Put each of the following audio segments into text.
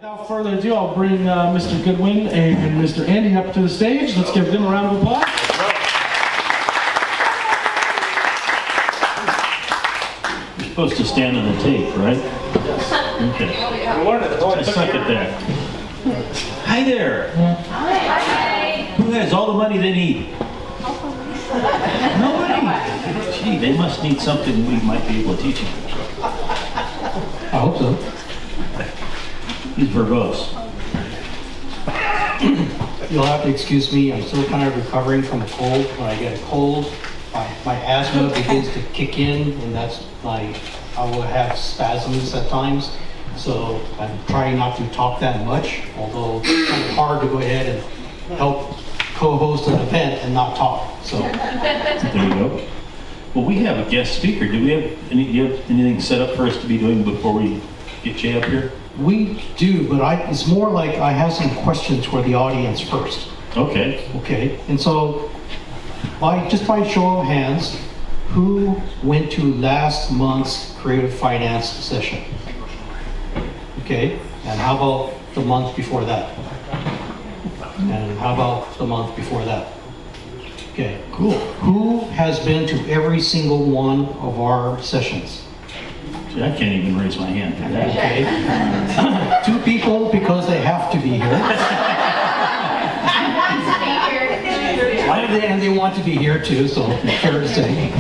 Without further ado, I'll bring Mr. Goodwin and Mr. Andy up to the stage. Let's give them a round of applause. You're supposed to stand on the tape, right? Okay. Just a second there. Hi there. Hi. Who has all the money they need? Nobody. Gee, they must need something we might be able to teach them. I hope so. He's verbose. You'll have to excuse me, I'm still kind of recovering from a cold. When I get a cold, my asthma begins to kick in, and I will have spasms at times. So I'm trying not to talk that much, although it's kind of hard to go ahead and help co-host an event and not talk. So there you go. Well, we have a guest speaker. Do you have anything set up for us to be doing before we get Jay up here? we do, but it's more like I have some questions for the audience first. Okay. Okay, and so by show of hands, who went to last month's creative finance session? Okay, and how about the month before that? And how about the month before that? Okay, cool. Who has been to every single one of our sessions? See, I can't even raise my hand for that. Okay. 2 people because they have to be here. And they want to be here too, so fair to say.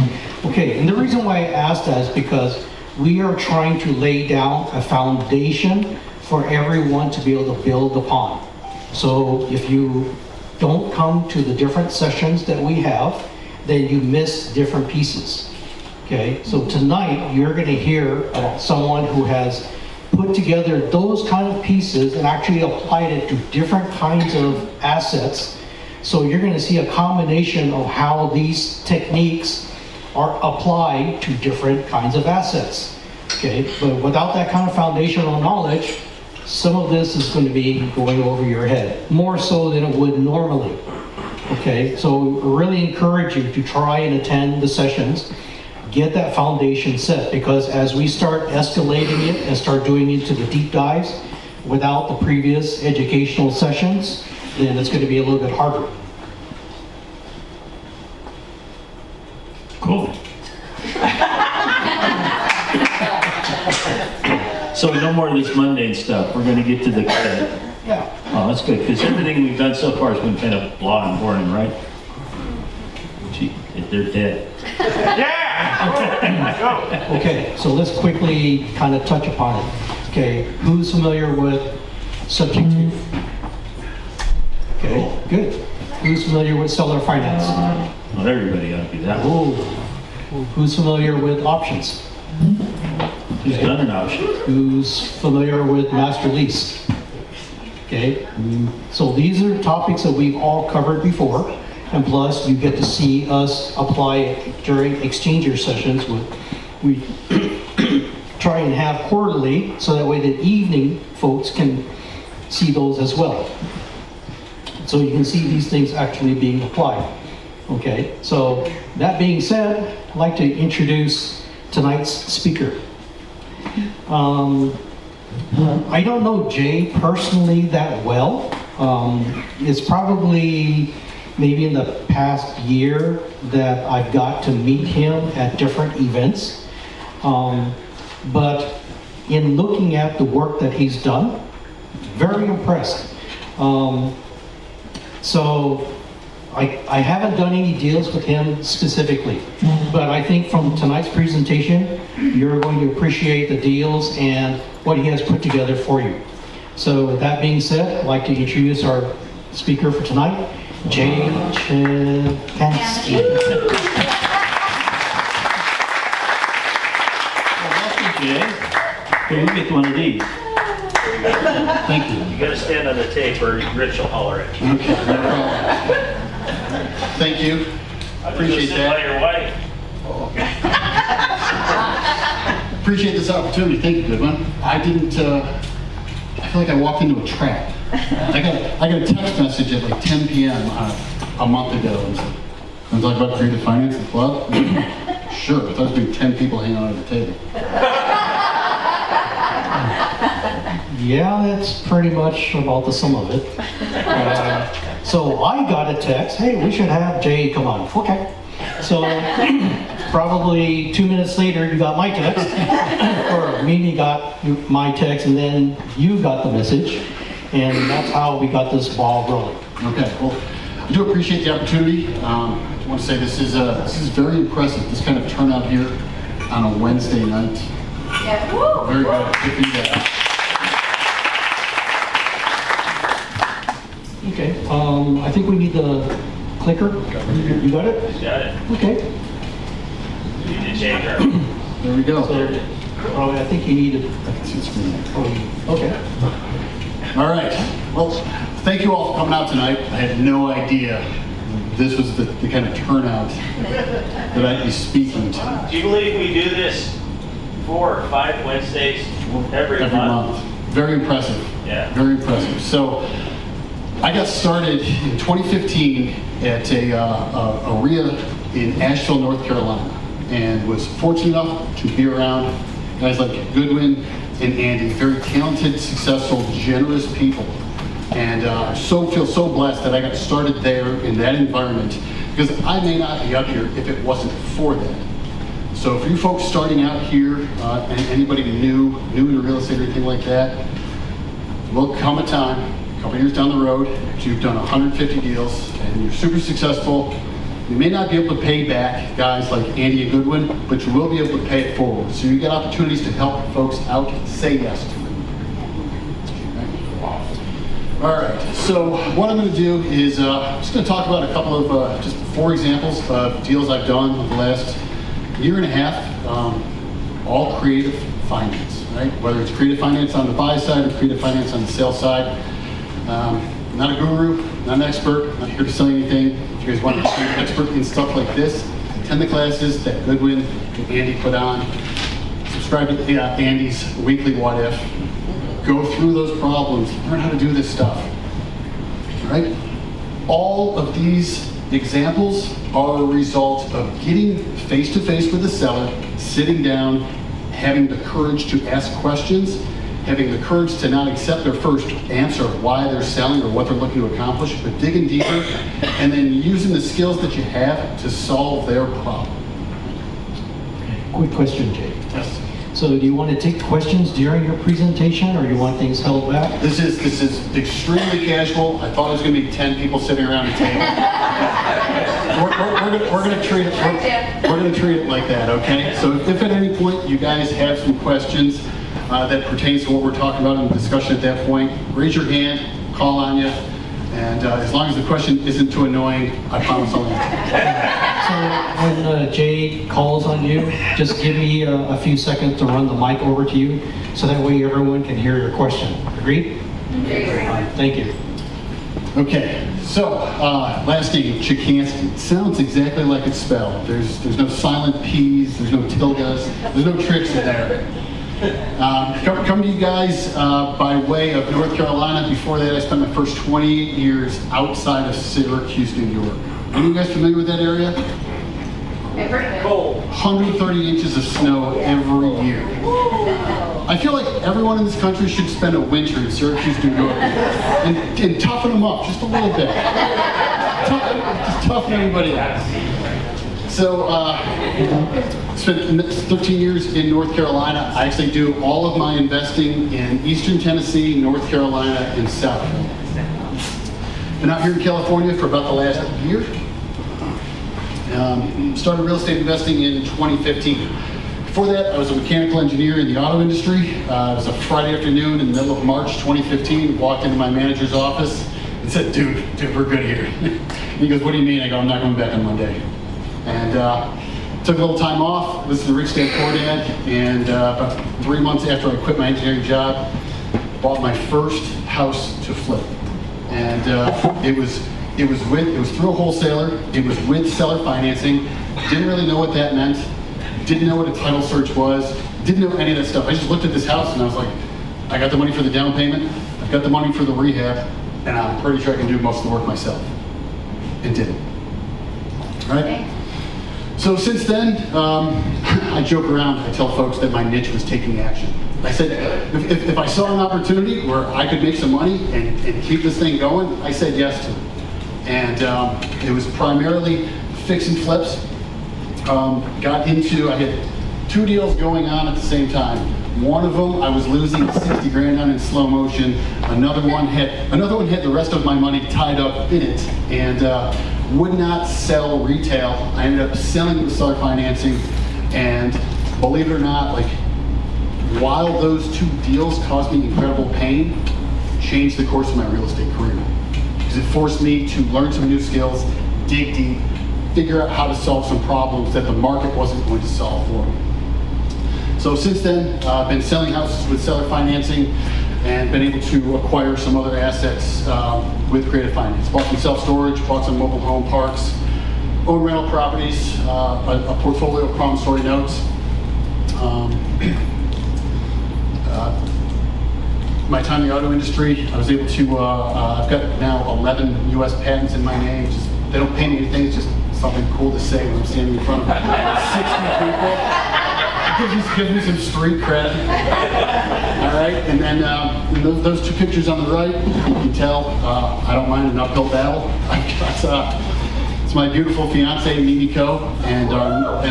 Okay, and the reason why I asked that is because we are trying to lay down a foundation for everyone to be able to build upon. So if you don't come to the different sessions that we have, then you miss different pieces. Okay, so tonight you're going to hear about someone who has put together those kind of pieces and actually applied it to different kinds of assets. So you're going to see a combination of how these techniques are applied to different kinds of assets. Okay, but without that kind of foundational knowledge, some of this is going to be going over your head, more so than it would normally. Okay, so we really encourage you to try and attend the sessions, get that foundation set, because as we start escalating it and start doing into the deep dives without the previous educational sessions, then it's going to be a little bit harder. Cool. So no more of this mundane stuff. We're going to get to the Yeah. Oh, that's good, because everything we've done so far has been kind of blah and boring, right? Gee, they're dead. Okay, so let's quickly kind of touch upon it. Okay, who's familiar with subject 2? Okay, good. Who's familiar with seller finance? Not everybody ought to be that. Oh, who's familiar with options? Who's done an option? Who's familiar with master lease? Okay, so these are topics that we've all covered before, and plus you get to see us apply it during exchanger sessions. We try and have quarterly, so that way the evening folks can see those as well. So you can see these things actually being applied. Okay, so that being said, I'd like to introduce tonight's speaker. I don't know Jay personally that well. It's probably maybe in the past year that I've got to meet him at different events. But in looking at the work that he's done, very impressed. So I haven't done any deals with him specifically, but I think from tonight's presentation, you're going to appreciate the deals and what he has put together for you. So with that being said, I'd like to introduce our speaker for tonight, Jay Chekansky. Welcome, Jay. Here, you get one of these. Thank you. You gotta stand on the tape or Rich will holler at you. Okay, no problem. Thank you. Appreciate that. By your wife. Appreciate this opportunity. Thank you, Goodwin. I feel like I walked into a trap. I got a text message at like 10 p.m. A month ago and said, "Want to talk about creative finance at the club?" Sure. I thought it was going to be 10 people hanging out at the table. Yeah, that's pretty much about the sum of it. So I got a text, hey, we should have Jay come on. Okay. So probably 2 minutes later, you got my text, or Mimi got my text, and then you got the message, and that's how we got this ball rolling. Okay, well, I do appreciate the opportunity. I want to say this is very impressive, this kind of turnout here on a Wednesday night. Yeah. Woo! Very good. Good feedback. Okay, I think we need the clicker. You got it? Got it. Okay. You need to change her. There we go. So, I think you need it. Okay. All right. Well, thank you all for coming out tonight. I had no idea this was the kind of turnout that I'd be speaking to Do you believe we do this 4 or 5 Wednesdays every month? Very impressive. Yeah. Very impressive. So I got started in 2015 at a IEREIC in Asheville, North Carolina, and was fortunate enough to be around guys like Goodwin and Andy, very talented, successful, generous people. And I feel so blessed that I got started there in that environment, because I may not be up here if it wasn't for that. So for you folks starting out here, and anybody new into real estate or anything like that, will come a time, a couple years down the road, that you've done 150 deals and you're super successful. You may not be able to pay back guys like Andy and Goodwin, but you will be able to pay it forward. So you get opportunities to help folks out, say yes to them. All right, so what I'm going to do is I'm just going to talk about a couple of just 4 examples of deals I've done over the last year and a half, all creative finance, right? Whether it's creative finance on the buy side or creative finance on the sell side. Not a guru, not an expert, not here to sell you anything. If you guys want to be an expert in stuff like this, attend the classes that Goodwin and Andy put on. Subscribe to Andy's weekly What If. Go through those problems, learn how to do this stuff, right? All of these examples are a result of getting face-to-face with the seller, sitting down, having the courage to ask questions, having the courage to not accept their first answer why they're selling or what they're looking to accomplish, but digging deeper, and then using the skills that you have to solve their problem. Quick question, Jay. Yes. So do you want to take questions during your presentation, or you want things held back? This is extremely casual. I thought it was going to be 10 people sitting around a table. we're going to treat it like that, okay? So if at any point you guys have some questions that pertains to what we're talking about in the discussion at that point, raise your hand, call on you, and as long as the question isn't too annoying, I promise I'll answer. So when Jay calls on you, just give me a few seconds to run the mic over to you, so that way everyone can hear your question. Agreed? Thank you. Okay, so last name, Chekansky. It sounds exactly like it's spelled. There's no silent P's, there's no tildes, there's no tricks in there. Come to you guys by way of North Carolina. Before that, I spent my first 28 years outside of Syracuse, New York. Are you guys familiar with that area? Cold. 130 inches of snow every year. I feel like everyone in this country should spend a winter in Syracuse, New York, and toughen them up just a little bit. Just toughen everybody up. So, spent 13 years in North Carolina. I actually do all of my investing in Eastern Tennessee, North Carolina, and South Carolina. Been out here in California for about the last year. Started real estate investing in 2015. Before that, I was a mechanical engineer in the auto industry. It was a Friday afternoon in the middle of March 2015. Walked into my manager's office and said, dude, we're good here. And he goes, what do you mean? I go, I'm not coming back on Monday. And took a little time off, listened to Rich Dad Poor Dad, and about 3 months after I quit my engineering job, bought my first house to flip. And it was through a wholesaler. It was with seller financing. Didn't really know what that meant. Didn't know what a title search was. Didn't know any of that stuff. I just looked at this house and I was like, I got the money for the down payment. I've got the money for the rehab, and I'm pretty sure I can do most of the work myself. And did it. All right. So since then, I joke around. I tell folks that my niche was taking action. I said, if I saw an opportunity where I could make some money and keep this thing going, I said yes to it. And it was primarily fix and flips. I had 2 deals going on at the same time. One of them I was losing 60 grand on in slow motion. Another one had the rest of my money tied up in it and would not sell retail. I ended up selling with seller financing, and believe it or not, like, while those 2 deals caused me incredible pain, changed the course of my real estate career. Because it forced me to learn some new skills, dig deep, figure out how to solve some problems that the market wasn't going to solve for me. So since then, I've been selling houses with seller financing and been able to acquire some other assets with creative finance. Bought some self-storage, bought some mobile home parks, owned rental properties, a portfolio of promissory notes. My time in the auto industry, I was able to, I've got now 11 US patents in my name. They don't pay me anything, it's just something cool to say when I'm standing in front of 60 people. Gives me some street cred. All right, and then those 2 pictures on the right, you can tell I don't mind an uphill battle. I've got, it's my beautiful fiance, Mimiko, and our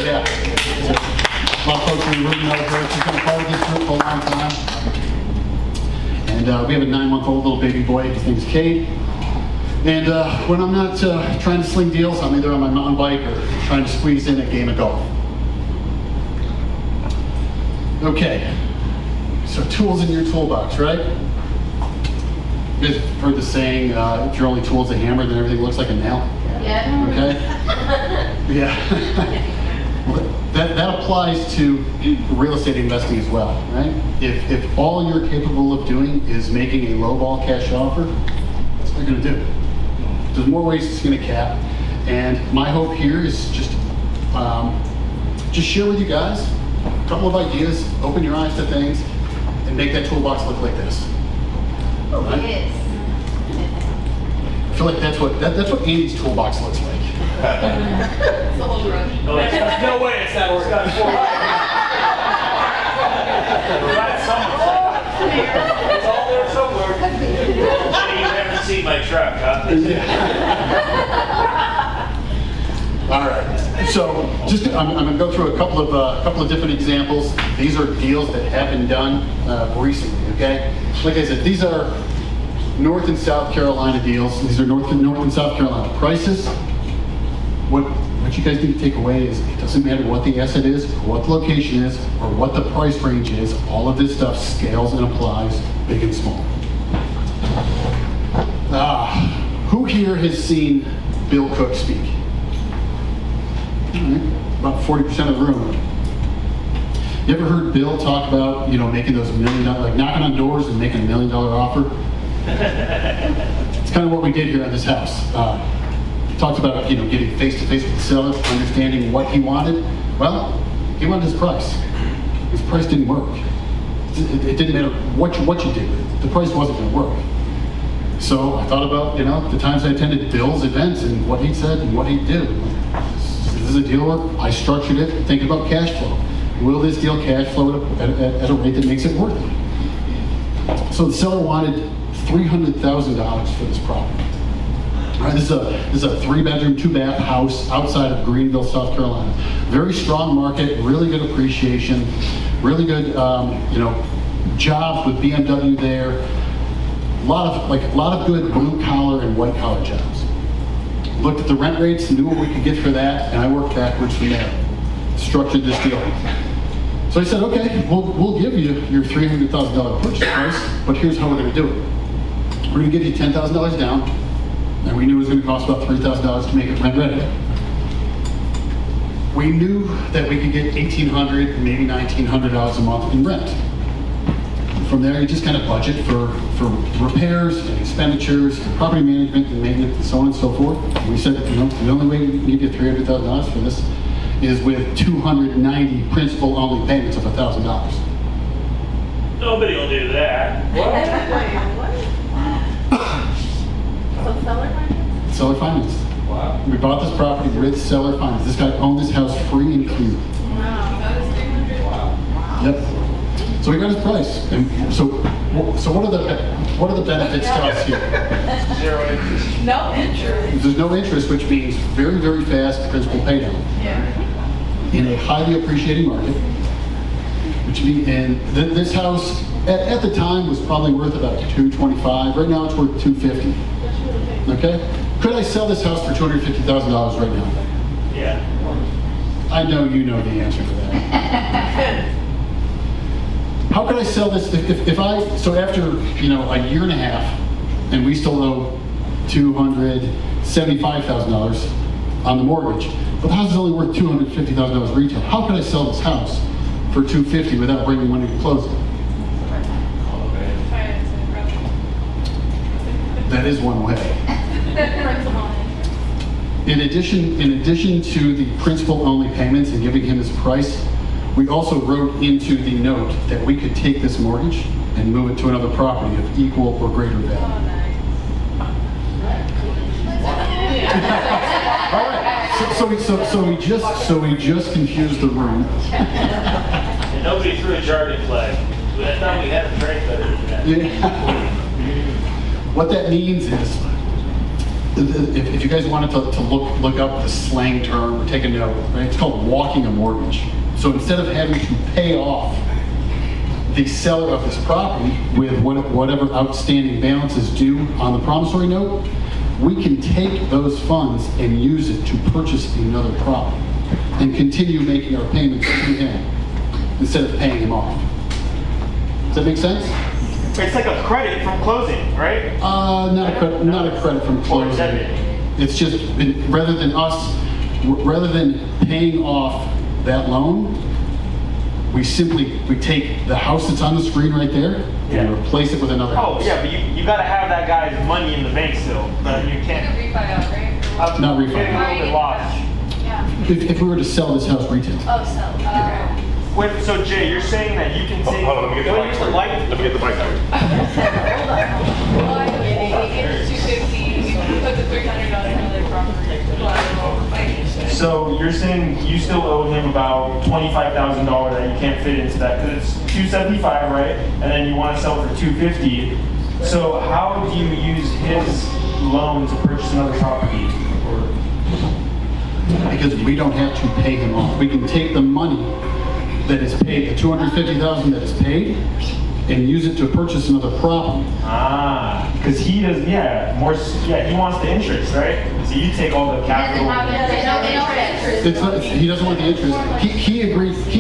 yeah. A lot of folks in the room know her. She's been a part of this group for a long time. And we have a 9-month-old little baby boy. His name's Cade. And when I'm not trying to sling deals, I'm either on my mountain bike or trying to squeeze in a game of golf. Okay, so tools in your toolbox, right? You guys heard the saying, if your only tool is a hammer, then everything looks like a nail? Yeah. Okay? Yeah. Well, that applies to real estate investing as well, right? If all you're capable of doing is making a lowball cash offer, that's what you're gonna do. There's more ways it's gonna cap. And my hope here is just share with you guys a couple of ideas, open your eyes to things, and make that toolbox look like this. Right? Yes. I feel like that's what Andy's toolbox looks like. It's a whole room. No, no way it's that working. It's all there somewhere. You haven't seen my truck, huh? All right, so I'm going to go through a couple of different examples. These are deals that have been done recently. Okay, like I said, these are North and South Carolina deals. These are North and South Carolina prices. What you guys need to take away is it doesn't matter what the asset is, or what the location is, or what the price range is. All of this stuff scales and applies, big and small. Who here has seen Bill Cook speak? About 40% of the room. You ever heard Bill talk about, making those $1 million, like knocking on doors and making $1 million offer? It's kind of what we did here at this house. He talked about, getting face-to-face with the seller, understanding what he wanted. Well, he wanted his price. His price didn't work. It didn't matter what you did. The price wasn't going to work. So I thought about, the times I attended Bill's events and what he said and what he'd do. This is a deal where I structured it thinking about cash flow. Will this deal cash flow at a rate that makes it worth it? So the seller wanted $300,000 for this property. All right, this is a 3-bedroom, 2-bath house outside of Greenville, South Carolina. Very strong market, really good appreciation, really good jobs with BMW there. A lot of good blue collar and white collar jobs. Looked at the rent rates, knew what we could get for that, and I worked backwards from there. Structured this deal. So I said, okay, we'll give you your $300,000 purchase price, but here's how we're going to do it. We're going to give you $10,000 down, and we knew it was going to cost about $3,000 to make it rent ready. We knew that we could get $1,800, maybe $1,900 a month in rent. From there, you just kind of budget for repairs and expenditures, and property management and maintenance, and so on and so forth. And we said, the only way we can get $300,000 for this is with 290 principal-only payments of $1,000. Nobody will do that. So seller finance? Seller finance. Wow. We bought this property with seller finance. This guy owned this house free and clear. Wow. That is $300. Yep. So he got his price. And so what are the benefits to us here? Zero interest. No interest. There's no interest, which means very, very fast principal paydown Yeah. in a highly appreciating market. Which means, and this house at the time was probably worth about $225. Right now it's worth $250. Okay? Could I sell this house for $250,000 right now? Yeah. I know you know the answer to that. How could I sell this if I, so after, you know, a year and a half, and we still owe $275,000 on the mortgage, but the house is only worth $250,000 retail. How could I sell this house for $250,000 without bringing money to closing? That is one way. In addition to the principal-only payments and giving him his price, we also wrote into the note that we could take this mortgage and move it to another property of equal or greater value. All right. So we just confused the room. And nobody threw a jargon flag. I thought we had a train better than that. Yeah. What that means is, if you guys wanted to look up the slang term or take a note, right? It's called walking a mortgage. So instead of having to pay off the seller of this property with whatever outstanding balance is due on the promissory note, we can take those funds and use it to purchase another property and continue making our payments to him instead of paying him off. Does that make sense? It's like a credit from closing, right? Not a credit from closing. It's just rather than paying off that loan, we take the house that's on the screen right there and replace it with another house. Oh, yeah, but you gotta have that guy's money in the bank still. But you can't. Refi out, right? Not refi. Getting a little bit lost. Yeah. If we were to sell this house retail. Oh, so. Wait, so Jay, you're saying that you can take. Hold on, let me get the mic. Use the light. Let me get the mic. Hold on. Well, I get it. It's $250. We put the $300 on another property. So you're saying you still owe him about $25,000 that you can't fit into that because it's $275, right? And then you want to sell it for $250. So how do you use his loan to purchase another property? Because we don't have to pay him off. We can take the money that is paid, the $250,000 that is paid, and use it to purchase another property. Because he does, he wants the interest, right? So you take all the capital. He doesn't want the interest. He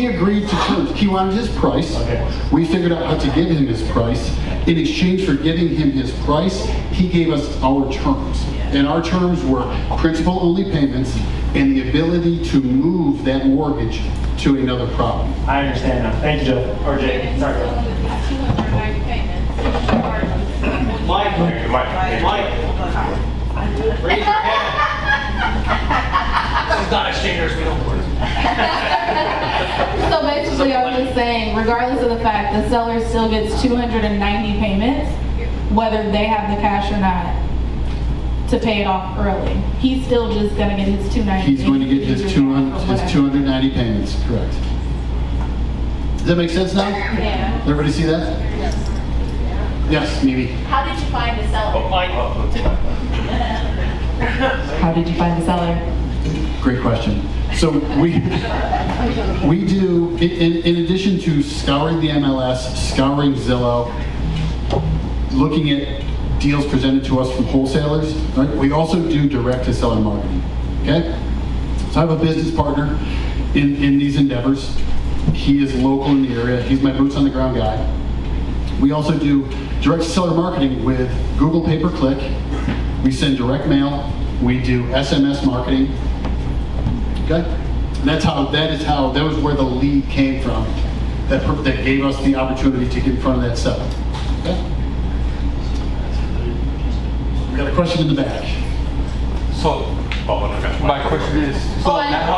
agreed to terms. He wanted his price. Okay. We figured out how to give him his price. In exchange for giving him his price, he gave us our terms. And our terms were principal-only payments and the ability to move that mortgage to another property. I understand now. Thank you, Jeff. Or Jay. Sorry. Mike, raise your hand. This is not exchangers, we don't work. So basically, I was just saying, regardless of the fact, the seller still gets 290 payments, whether they have the cash or not, to pay it off early. He's still just gonna get his 290. He's going to get his 290 payments, correct. Does that make sense now? Yeah. Everybody see that? Yes, Mimi. How did you find the seller? How did you find the seller? Great question. So we do, in addition to scouring the MLS, scouring Zillow, looking at deals presented to us from wholesalers, right? We also do direct-to-seller marketing, okay? So I have a business partner in these endeavors. He is local in the area. He's my boots-on-the-ground guy. We also do direct-to-seller marketing with Google pay-per-click. We send direct mail. We do SMS marketing. Okay? And that was where the lead came from that gave us the opportunity to get in front of that seller. Okay? We got a question in the back. So, my question is, so on that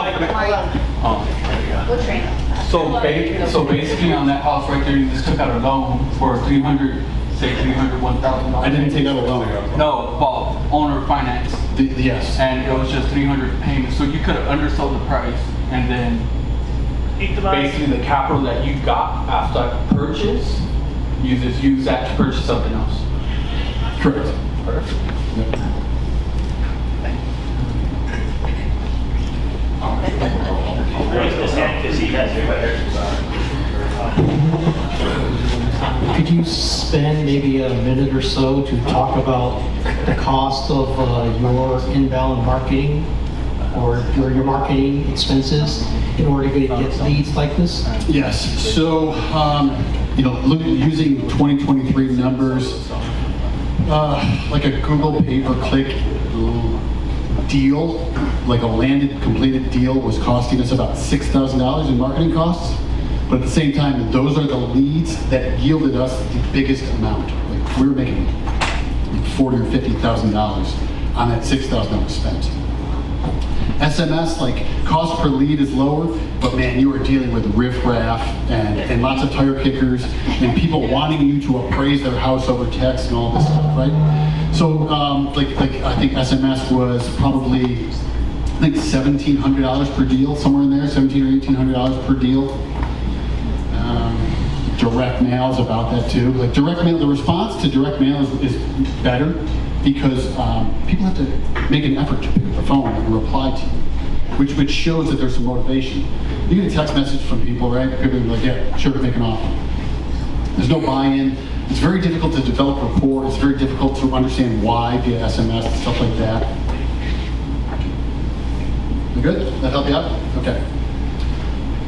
What train? house, so basically on that house right there, you just took out a loan for $1,000. I didn't take out a loan. No, well, owner finance, Yes. and it was just 300 payments. So you could have undersold the price and then basically the capital that you got after purchase, use that to purchase something else. Correct. Raise his hand because he has your Could you spend maybe a minute or so to talk about the cost of your inbound marketing or your marketing expenses in order to get leads like this? Yes. So, using 2023 numbers, like a Google pay-per-click deal, like a landed, completed deal was costing us about $6,000 in marketing costs. But at the same time, those are the leads that yielded us the biggest amount. Like we were making like $40,000 or $50,000 on that $6,000 spent. SMS, like cost per lead is lower, but man, you are dealing with riffraff and lots of tire kickers and people wanting you to appraise their house over text and all this stuff, right? So, like I think SMS was probably, I think $1,700 per deal, somewhere in there, $1,700 or $1,800 per deal. Direct mail is about that too. Like direct mail, the response to direct mail is better because people have to make an effort to pick up the phone and reply to you, which shows that there's some motivation. You get a text message from people, right? People are like, yeah, sure, make an offer. There's no buy-in. It's very difficult to develop rapport. It's very difficult to understand why via SMS and stuff like that. You good? That help you out? Okay.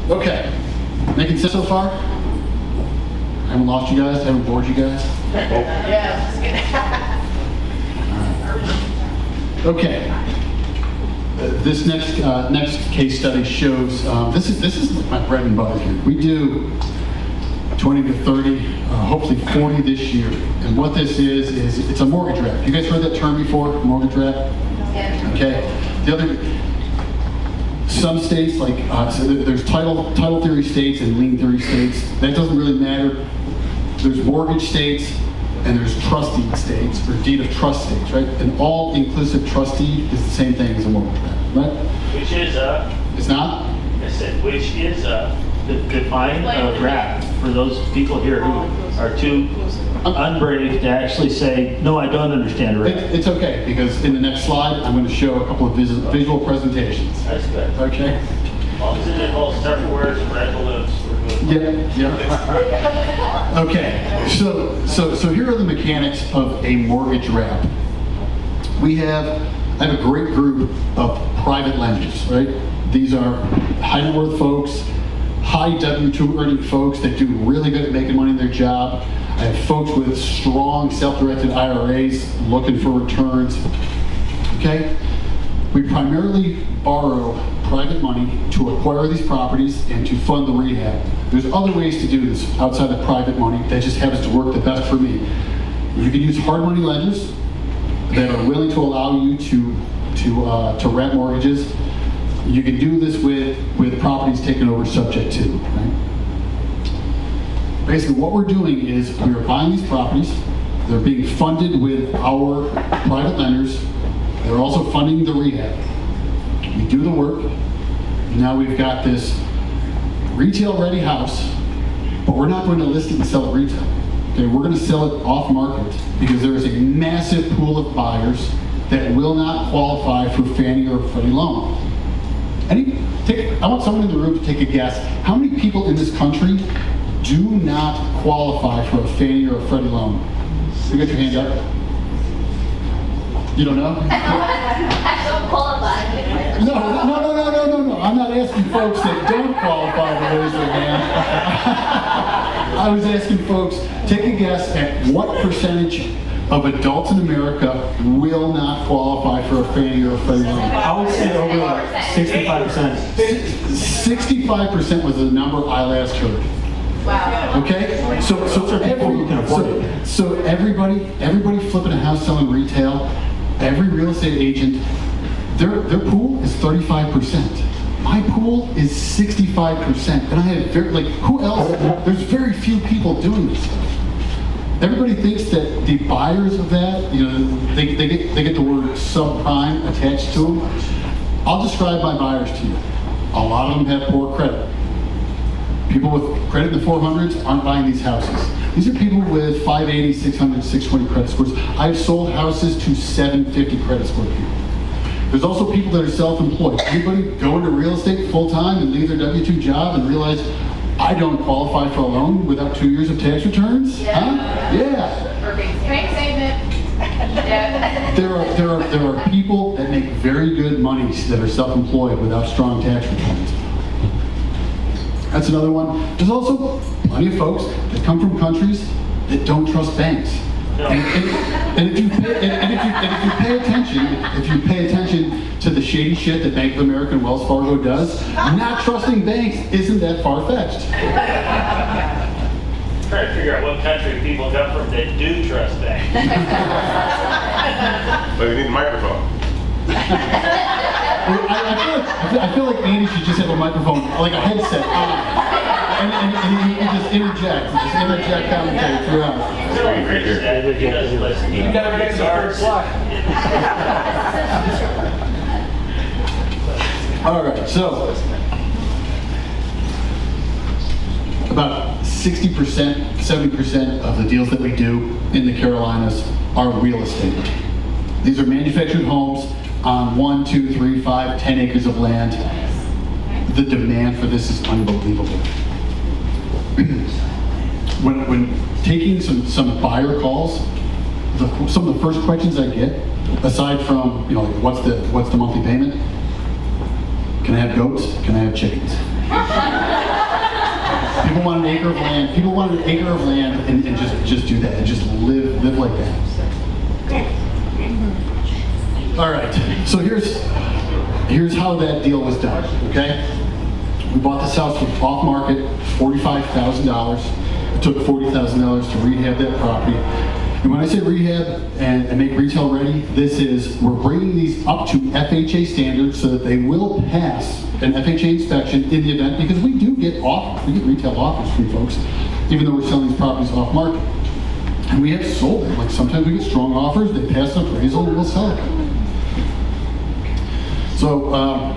Okay. Making sense so far? I haven't lost you guys? I haven't bored you guys? Okay. This next case study shows, this is like my bread and butter here. We do 20 to 30, hopefully 40 this year. And what this is it's a mortgage wrap. You guys heard that term before, mortgage wrap? Yeah. Okay. Some states, like, so there's title theory states and lien theory states. That doesn't really matter. There's mortgage states and there's trust deed states, or deed of trust states, right? An all-inclusive trust deed is the same thing as a mortgage wrap, right? Which is It's not? I said, which is define a wrap for those people here who are too unbrave to actually say, no, I don't understand a wrap. It's okay, because in the next slide, I'm going to show a couple of visual presentations. That's good. Okay? As long as it involves several words and red balloons, we're good. Yeah. Okay. So here are the mechanics of a mortgage wrap. I have a great group of private lenders, right? These are high net worth folks, high W-2 earning folks that do really good at making money in their job. I have folks with strong self-directed IRAs looking for returns. Okay? We primarily borrow private money to acquire these properties and to fund the rehab. There's other ways to do this outside of private money that just happens to work the best for me. You can use hard money lenders that are willing to allow you to wrap mortgages. You can do this with properties taken over subject to. Right? Basically, what we're doing is we are buying these properties. They're being funded with our private lenders. They're also funding the rehab. We do the work. Now we've got this retail-ready house, but we're not going to list it and sell it retail. Okay, we're going to sell it off-market because there is a massive pool of buyers that will not qualify for Fannie or Freddie loan. I want someone in the room to take a guess. How many people in this country do not qualify for a Fannie or a Freddie loan? You got your hand up? You don't know? I don't qualify. No. I'm not asking folks that don't qualify to raise their hand. I was asking folks, take a guess at what percentage of adults in America will not qualify for a Fannie or a Freddie loan. I would say over like 65%. 65% was the number I last heard. Wow. Okay? So everybody flipping a house selling retail, every real estate agent, their pool is 35%. My pool is 65%. And I have who else? There's very few people doing this stuff. Everybody thinks that the buyers of that, they get the word subprime attached to them. I'll describe my buyers to you. A lot of them have poor credit. People with credit in the 400s aren't buying these houses. These are people with 580, 600, 620 credit scores. I've sold houses to 750 credit score people. There's also people that are self-employed. Anybody go into real estate full-time and leave their W-2 job and realize, I don't qualify for a loan without 2 years of tax returns? Huh? Yeah. Or bank statement. Yeah. There are people that make very good money that are self-employed without strong tax returns. That's another one. There's also plenty of folks that come from countries that don't trust banks. And if you pay attention to the shady shit that Bank of America and Wells Fargo does, not trusting banks isn't that far-fetched. Trying to figure out what country people come from that do trust banks. But you need a microphone. I feel like Andy should just have a microphone, like a headset on, and he can just interject commentary throughout. You gotta make the first slide. All right, so about 60%, 70% of the deals that we do in the Carolinas are real estate. These are manufactured homes on 1, 2, 3, 5, 10 acres of land. The demand for this is unbelievable. When taking some buyer calls, some of the first questions I get, aside from, you know, like, what's the monthly payment? Can I have goats? Can I have chickens? People want an acre of land. People want an acre of land and just do that and just live like that. All right, so here's how that deal was done, okay? We bought this house off market, $45,000. It took $40,000 to rehab that property. And when I say rehab and make retail ready, this is, we're bringing these up to FHA standards so that they will pass an FHA inspection in the event, because we do get offers, we get retail offers from folks, even though we're selling these properties off market. And we have sold them, like sometimes we get strong offers, they pass an appraisal, and we'll sell it. So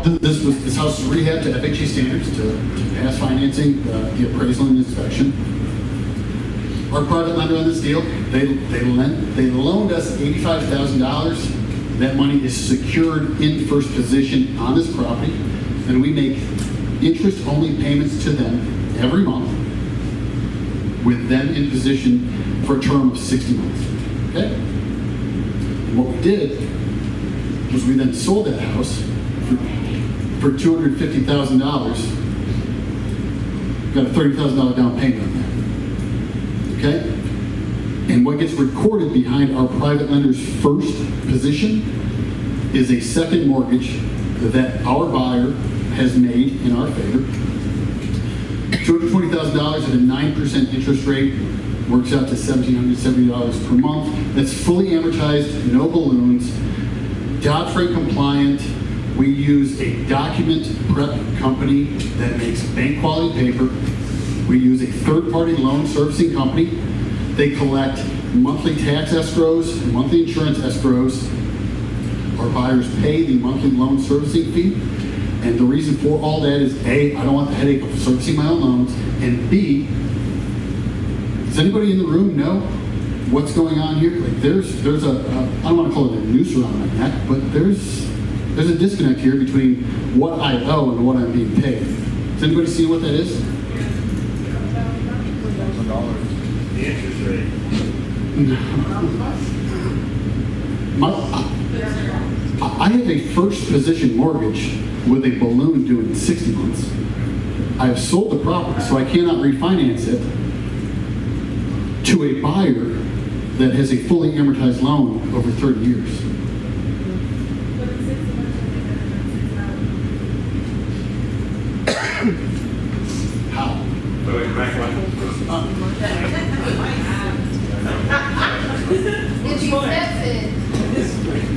this house is rehabbed to FHA standards to pass financing, the appraisal and inspection. Our private lender on this deal, they loaned us $85,000. That money is secured in first position on this property, and we make interest-only payments to them every month, with them in position for a term of 60 months. Okay? And what we did was we then sold that house for $250,000. Got a $30,000 down payment on that. Okay? And what gets recorded behind our private lender's first position is a second mortgage that our buyer has made in our favor. $220,000 at a 9% interest rate works out to $1,770 per month. That's fully amortized, no balloons, Dodd-Frank compliant. We use a document prep company that makes bank quality paper. We use a third-party loan servicing company. They collect monthly tax escrows, monthly insurance escrows. Our buyers pay the monthly loan servicing fee. And the reason for all that is A, I don't want the headache of servicing my own loans, and B, does anybody in the room know what's going on here? Like there's a I don't want to call it a noose around my neck, but there's a disconnect here between what I owe and what I'm being paid. Does anybody see what that is? The interest rate. I have a first position mortgage with a balloon due in 60 months. I have sold the property, so I cannot refinance it to a buyer that has a fully amortized loan over 30 years. How?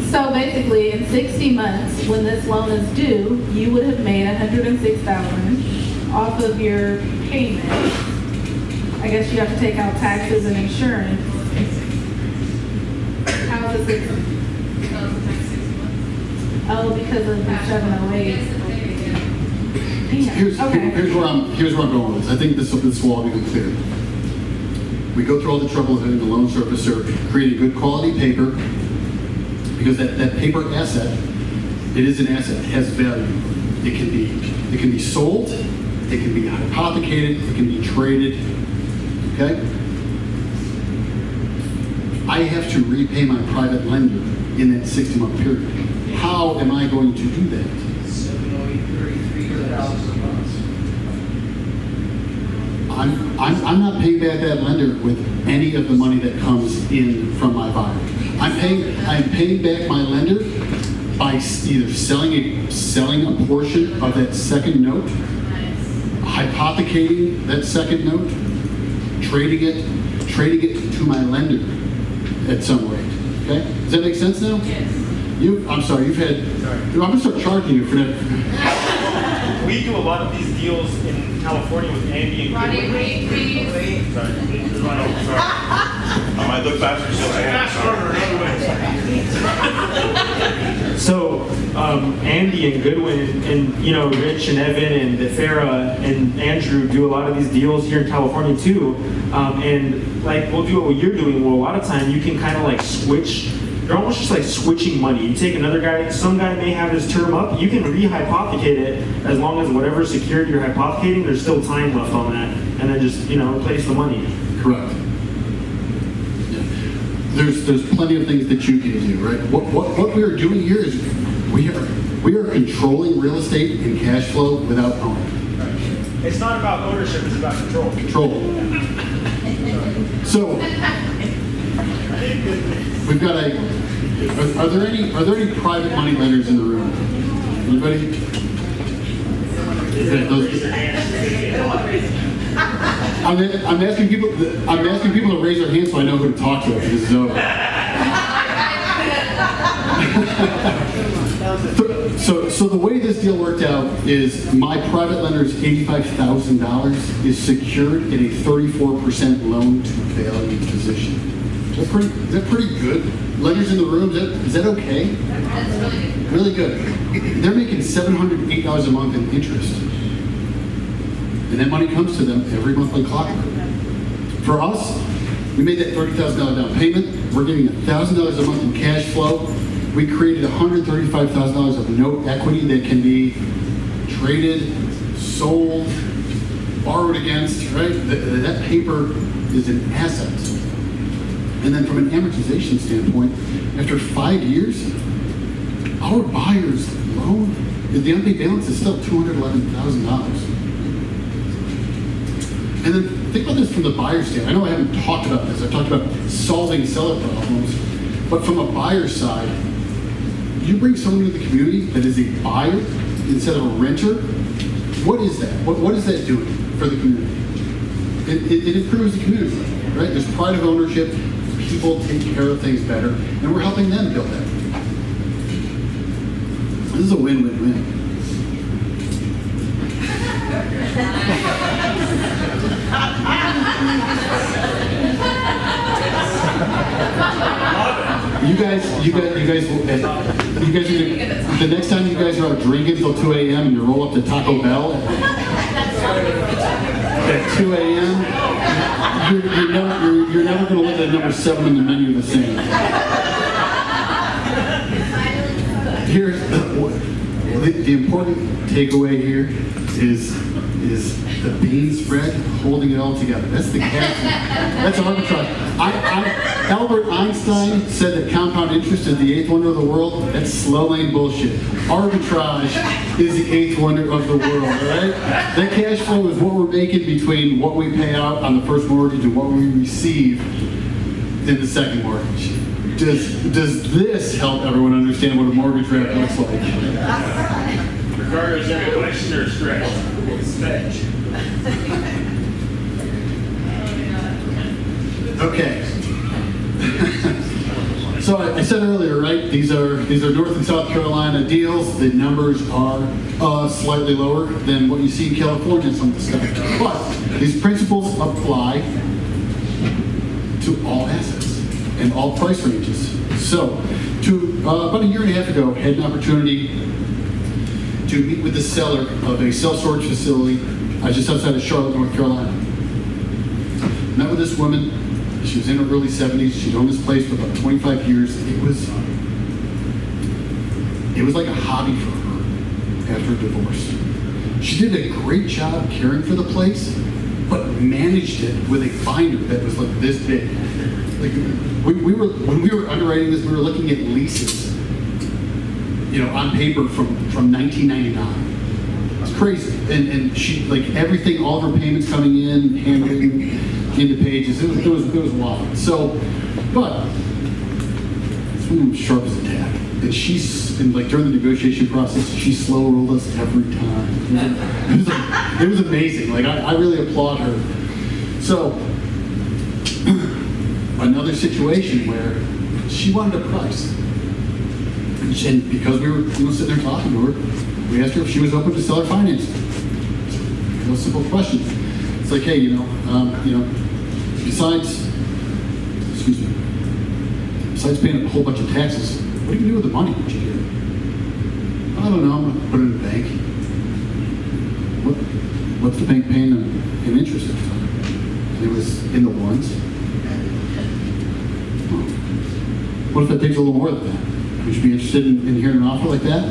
So basically, in 60 months, when this loan is due, you would have made $106,000 off of your payment. I guess you have to take out taxes and insurance. How is it? Oh, because of the 708. Here's where I'm going with this. I think this will all become clear. We go through all the trouble of having the loan servicer create a good quality paper, because that paper asset, it is an asset, it has value. It can be sold, it can be hypothecated, it can be traded. Okay? I have to repay my private lender in that 60-month period. How am I going to do that? I'm not paying back that lender with any of the money that comes in from my buyer. I'm paying back my lender by either selling a portion of that second note, hypothecating that second note, trading it to my lender at some rate. Okay? Does that make sense now? Yes. I'm gonna start charging you for that. We do a lot of these deals in California with Andy and Ronnie, Goodwin. wait, please. Sorry. I might look faster, so So, Andy and Goodwin and, Rich and Evan and Farah and Andrew do a lot of these deals here in California too. And like, we'll do what you're doing. Well, a lot of time you can kind of like switch. You're almost just like switching money. You take another guy, some guy may have his term up, you can re-hypothecate it as long as whatever security you're hypothecating, there's still time left on that. And then just, replace the money. Correct. There's plenty of things that you can do, right? What we are doing here is we are controlling real estate and cash flow without owning. It's not about ownership, it's about control. Control. So we've got are there any private money lenders in the room? Anybody? I'm asking people to raise their hands so I know who to talk to after this is over. So the way this deal worked out is my private lender's $85,000 is secured in a 34% loan to value position. Is that pretty good? Lenders in the room, is that okay? That's Really really good. good. They're making $708 a month in interest. And that money comes to them every month like clockwork. For us, we made that $30,000 down payment. We're getting $1,000 a month in cash flow. We created $135,000 of note equity that can be traded, sold, borrowed against, right? That paper is an asset. And then from an amortization standpoint, after 5 years, our buyer's loan, the unpaid balance is still $211,000. And then think about this from the buyer's standpoint. I know I haven't talked about this. I've talked about solving seller problems. But from a buyer's side, you bring someone into the community that is a buyer instead of a renter, what is that? What is that doing for the community? It improves the community, right? There's pride of ownership. People take care of things better, and we're helping them build that. This is a win-win-win. You guys, the next time you guys are out drinking till 2 a.m. and you roll up to Taco Bell at 2 a.m., you're never going to look at number 7 on the menu the same. Here's the important takeaway here is the bean spread holding it all together. That's the cash. That's arbitrage. Albert Einstein said that compound interest is the 8th wonder of the world. That's slow lane bullshit. Arbitrage is the 8th wonder of the world, all right? That cash flow is what we're making between what we pay out on the first mortgage and what we receive in the second mortgage. Does this help everyone understand what a mortgage wrap looks like? Regardless of any question or stretch. Okay. So I said earlier, right? These are North and South Carolina deals. The numbers are slightly lower than what you see in California and some of the stuff. But these principles apply to all assets and all price ranges. So, about a year and a half ago, had an opportunity to meet with the seller of a self-storage facility just outside of Charlotte, North Carolina. Met with this woman. She was in her early 70s. She'd owned this place for about 25 years. It was like a hobby for her after a divorce. She did a great job caring for the place, but managed it with a binder that was like this big. Like when we were underwriting this, we were looking at leases, on paper from 1999. It's crazy. And she, like, everything, all of her payments coming in, handwritten into pages. It was wild. So, but this woman was sharp as a tack. And during the negotiation process, she slow rolled us every time. It was amazing. Like, I really applaud her. So, another situation where she wanted a price. And because we were sitting there talking to her, we asked her if she was open to seller financing. A simple question. It's like, hey, besides paying a whole bunch of taxes, what do you do with the money that you get? I don't know, I'm going to put it in the bank. What's the bank paying in interest at the time? And it was in the ones. What if that takes a little more than that? Would you be interested in hearing an offer like that?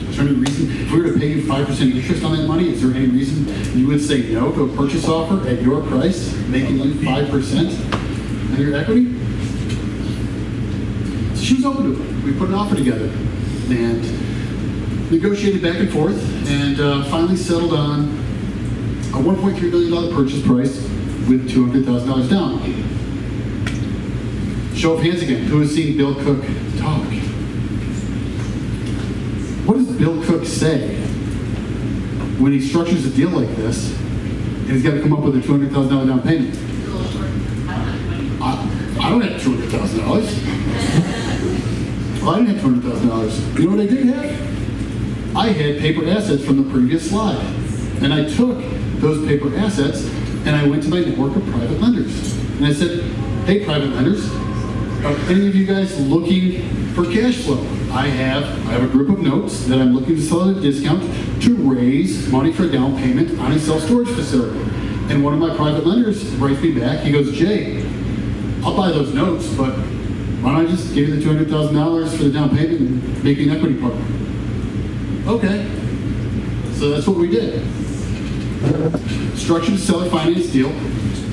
Is there any reason, if we were to pay you 5% interest on that money, is there any reason you would say no to a purchase offer at your price, making you 5% on your equity? So she was open to it. We put an offer together and negotiated back and forth and finally settled on a $1.3 million purchase price with $200,000 down. Show of hands again. Who has seen Bill Cook talk? What does Bill Cook say when he structures a deal like this and he's got to come up with a $200,000 down payment? I don't have $200,000. Well, I didn't have $200,000. You know what I did have? I had paper assets from the previous slide. And I took those paper assets and I went to my network of private lenders. And I said, hey, private lenders, are any of you guys looking for cash flow? I have a group of notes that I'm looking to sell at a discount to raise money for a down payment on a self-storage facility. And one of my private lenders writes me back. He goes, Jay, I'll buy those notes, but why don't I just give you the $200,000 for the down payment and make you an equity partner? Okay. So that's what we did. Structured a seller finance deal,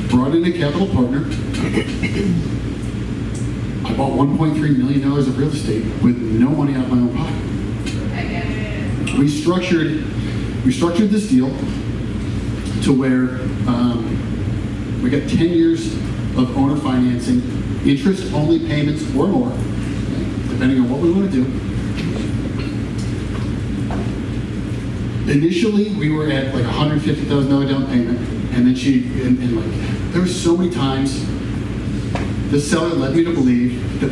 brought in a capital partner. I bought $1.3 million of real estate with no money out of my own pocket. We structured this deal to where we got 10 years of owner financing, interest-only payments or more, depending on what we want to do. Initially, we were at like $150,000 down payment, and then there were so many times the seller led me to believe that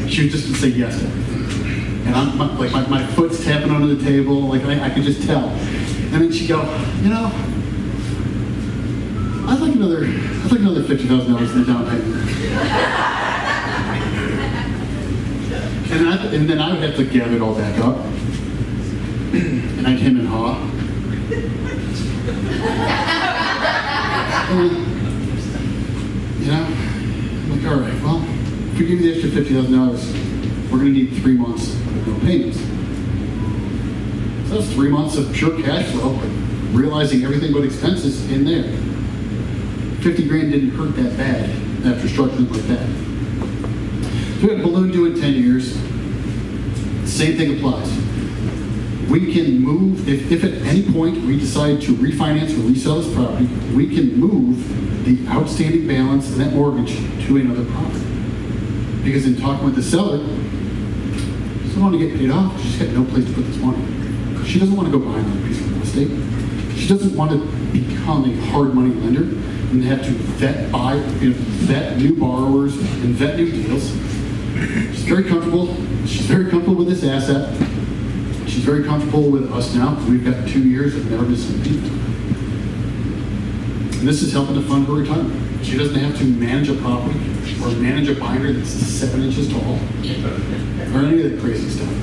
she was just going to say yes to everything. And my foot's tapping under the table, I could just tell. And then she'd go, I'd like another $50,000 in the down payment. and then I would have to gather it all back up. And I'd hem and haw. I'm like, all right, well, if we give you the extra $50,000, we're going to need 3 months of no payments. So that's 3 months of pure cash flow, realizing everything but expenses in there. 50 grand didn't hurt that bad after structuring it like that. So we have a balloon due in 10 years. Same thing applies. We can move, if at any point we decide to refinance or resell this property, we can move the outstanding balance of that mortgage to another property. Because in talking with the seller, she doesn't want to get paid off. She's got no place to put this money. She doesn't want to go buy another piece of real estate. She doesn't want to become a hard money lender and have to vet new borrowers and vet new deals. She's very comfortable. She's very comfortable with this asset. She's very comfortable with us now. We've got 2 years of never missing a beat. And this is helping to fund her retirement. She doesn't have to manage a property or manage a binder that's 7 inches tall or any of that crazy stuff.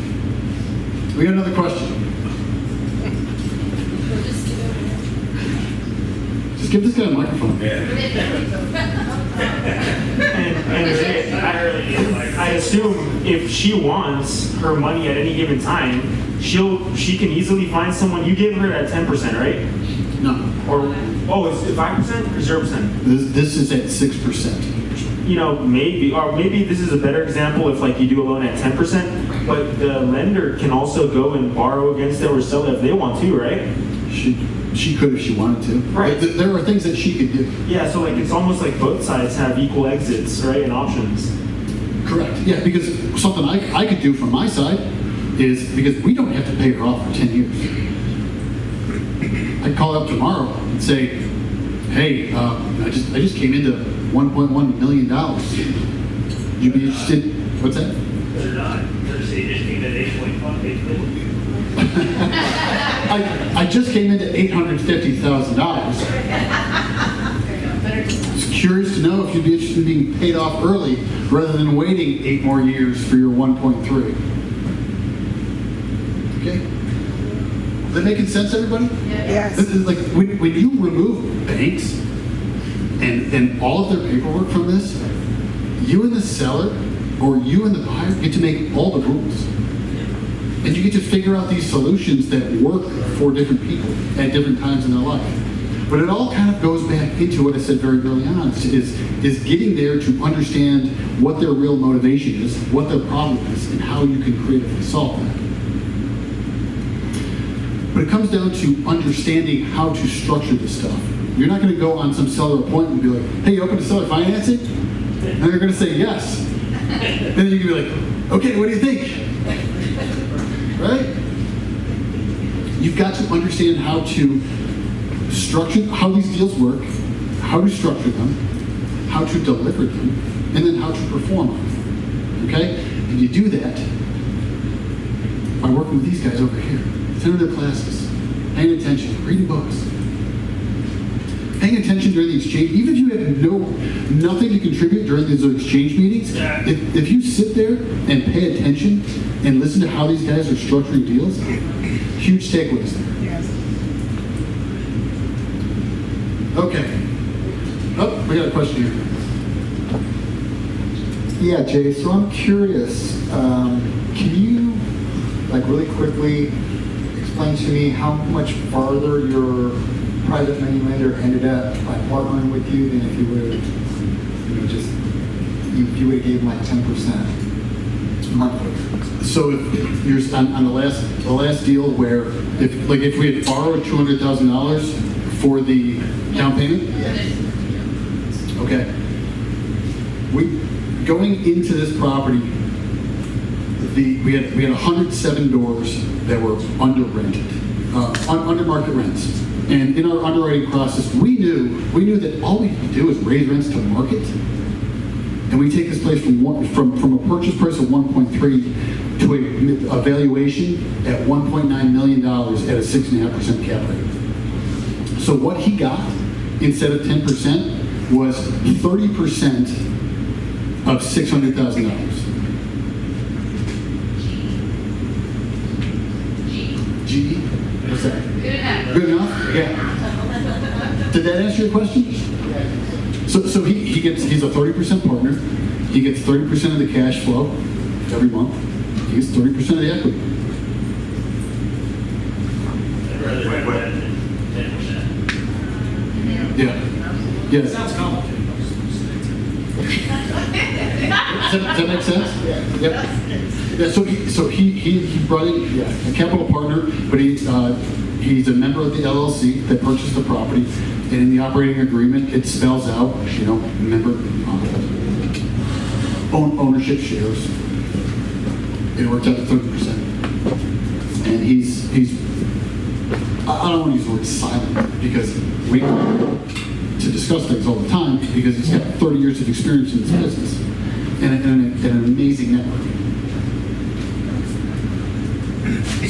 We got another question. Just give this guy a microphone. I assume if she wants her money at any given time, she can easily find someone. You gave her at 10%, right? No. Or is it 5% or 0%? This is at 6%. You know, maybe this is a better example if like you do a loan at 10%, but the lender can also go and borrow against it or sell it if they want to, right? She could if she wanted to. Right. There are things that she could do. Yeah, so like it's almost like both sides have equal exits, right, and options. Correct. Yeah, because something I could do from my side is, because we don't have to pay her off for 10 years. I'd call up tomorrow and say, hey, I just came into $1.1 million. You'd be interested? What's that? They're not. They're saying just came at 8.5. I just came into $850,000. Just curious to know if you'd be interested in being paid off early rather than waiting 8 more years for your 1.3. Okay? Is that making sense, everybody? Yes. This is like when you remove banks and all of their paperwork from this, you and the seller or you and the buyer get to make all the rules. And you get to figure out these solutions that work for different people at different times in their life. But it all kind of goes back into what I said very early on, is getting there to understand what their real motivation is, what their problem is, and how you can creatively solve that. But it comes down to understanding how to structure this stuff. You're not going to go on some seller appointment and be like, hey, you open to seller financing? And they're going to say yes. Then you can be like, okay, what do you think? Right? You've got to understand how to structure, how these deals work, how to structure them, how to deliver them, and then how to perform them. Okay? And you do that by working with these guys over here. Attending their classes, paying attention, reading books, paying attention during the exchange. Even if you have nothing to contribute during these exchange meetings, if you sit there and pay attention and listen to how these guys are structuring deals, huge takeaways there. Yes. Okay. Oh, we got a question here. Yeah, Jay, so I'm curious, can you, like, really quickly explain to me how much farther your private money lender ended up by partnering with you than if you would have, if you would have gave them like 10% monthly? So if you're on the last deal where if we had borrowed $200,000 for the down payment? Okay. Going into this property, we had 107 doors that were under rented, under market rents. And in our underwriting process, we knew that all we could do is raise rents to market. And we take this place from a purchase price of 1.3 to a valuation at $1.9 million at a 6.5% cap rate. So what he got instead of 10% was 30% of $600,000. G? What's that? Good enough. Good enough? Yeah. Did that answer your question? So he's a 30% partner. He gets 30% of the cash flow every month. He gets 30% of the equity. Yeah. Yeah. Sounds complicated. Does that make sense? Yep. Yeah. So he brought in a capital partner, but he's a member of the LLC that purchased the property, and in the operating agreement it spells out, member ownership shares. It worked out to 30%, and he's I don't want to use the word silent because we to discuss things all the time because he's got 30 years of experience in this business and an amazing network.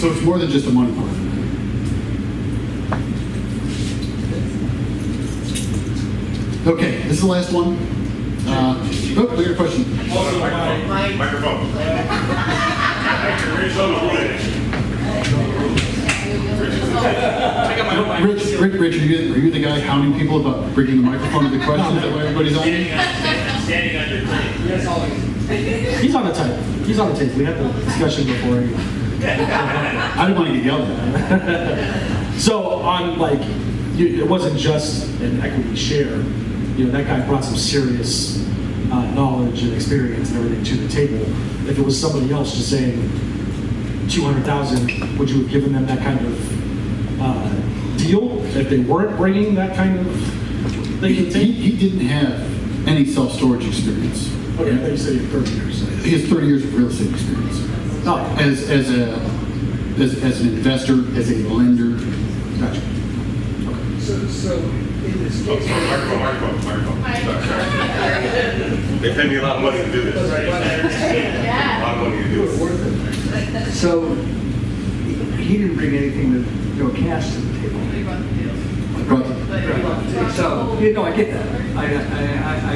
So it's more than just a money partner. Okay, this is the last one. We got a question. Microphone. Rich, are you the guy hounding people about bringing the microphone to the questions that way everybody's on? Standing under tree. He's on the tape. He's on the tape. We had the discussion before. I didn't want to get yelled at. So on like, it wasn't just an equity share. That guy brought some serious knowledge and experience and everything to the table. If it was somebody else just saying $200,000, would you have given them that kind of deal if they weren't bringing that kind of thing to the table? He didn't have any self-storage experience. Okay, I thought you said he had 30 years. He has 30 years of real estate experience. Oh, As an investor, as a lender. gotcha. So in this case. Microphone. They pay me a lot of money to do this. A lot of money to do it. So he didn't bring anything no cash to the table. So, I get that. I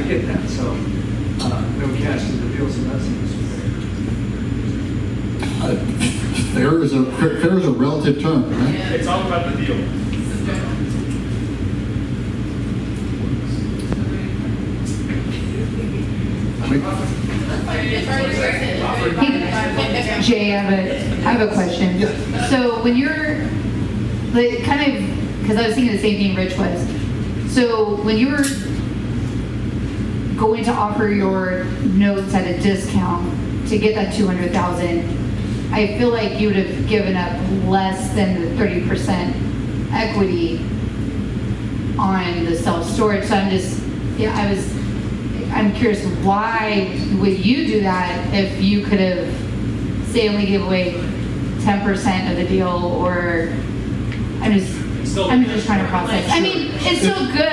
get that. So, no cash to the deal, so that seems Fair is a relative term, right? It's all about the deal. Jay, I have a question. So when you're, like, kind of, because I was thinking the same thing Rich was. So when you were going to offer your notes at a discount to get that 200,000, I feel like you would have given up less than the 30% equity on the self-storage. So I'm curious, why would you do that if you could have, say, only give away 10% of the deal, or I'm just trying to process. I mean, it's still good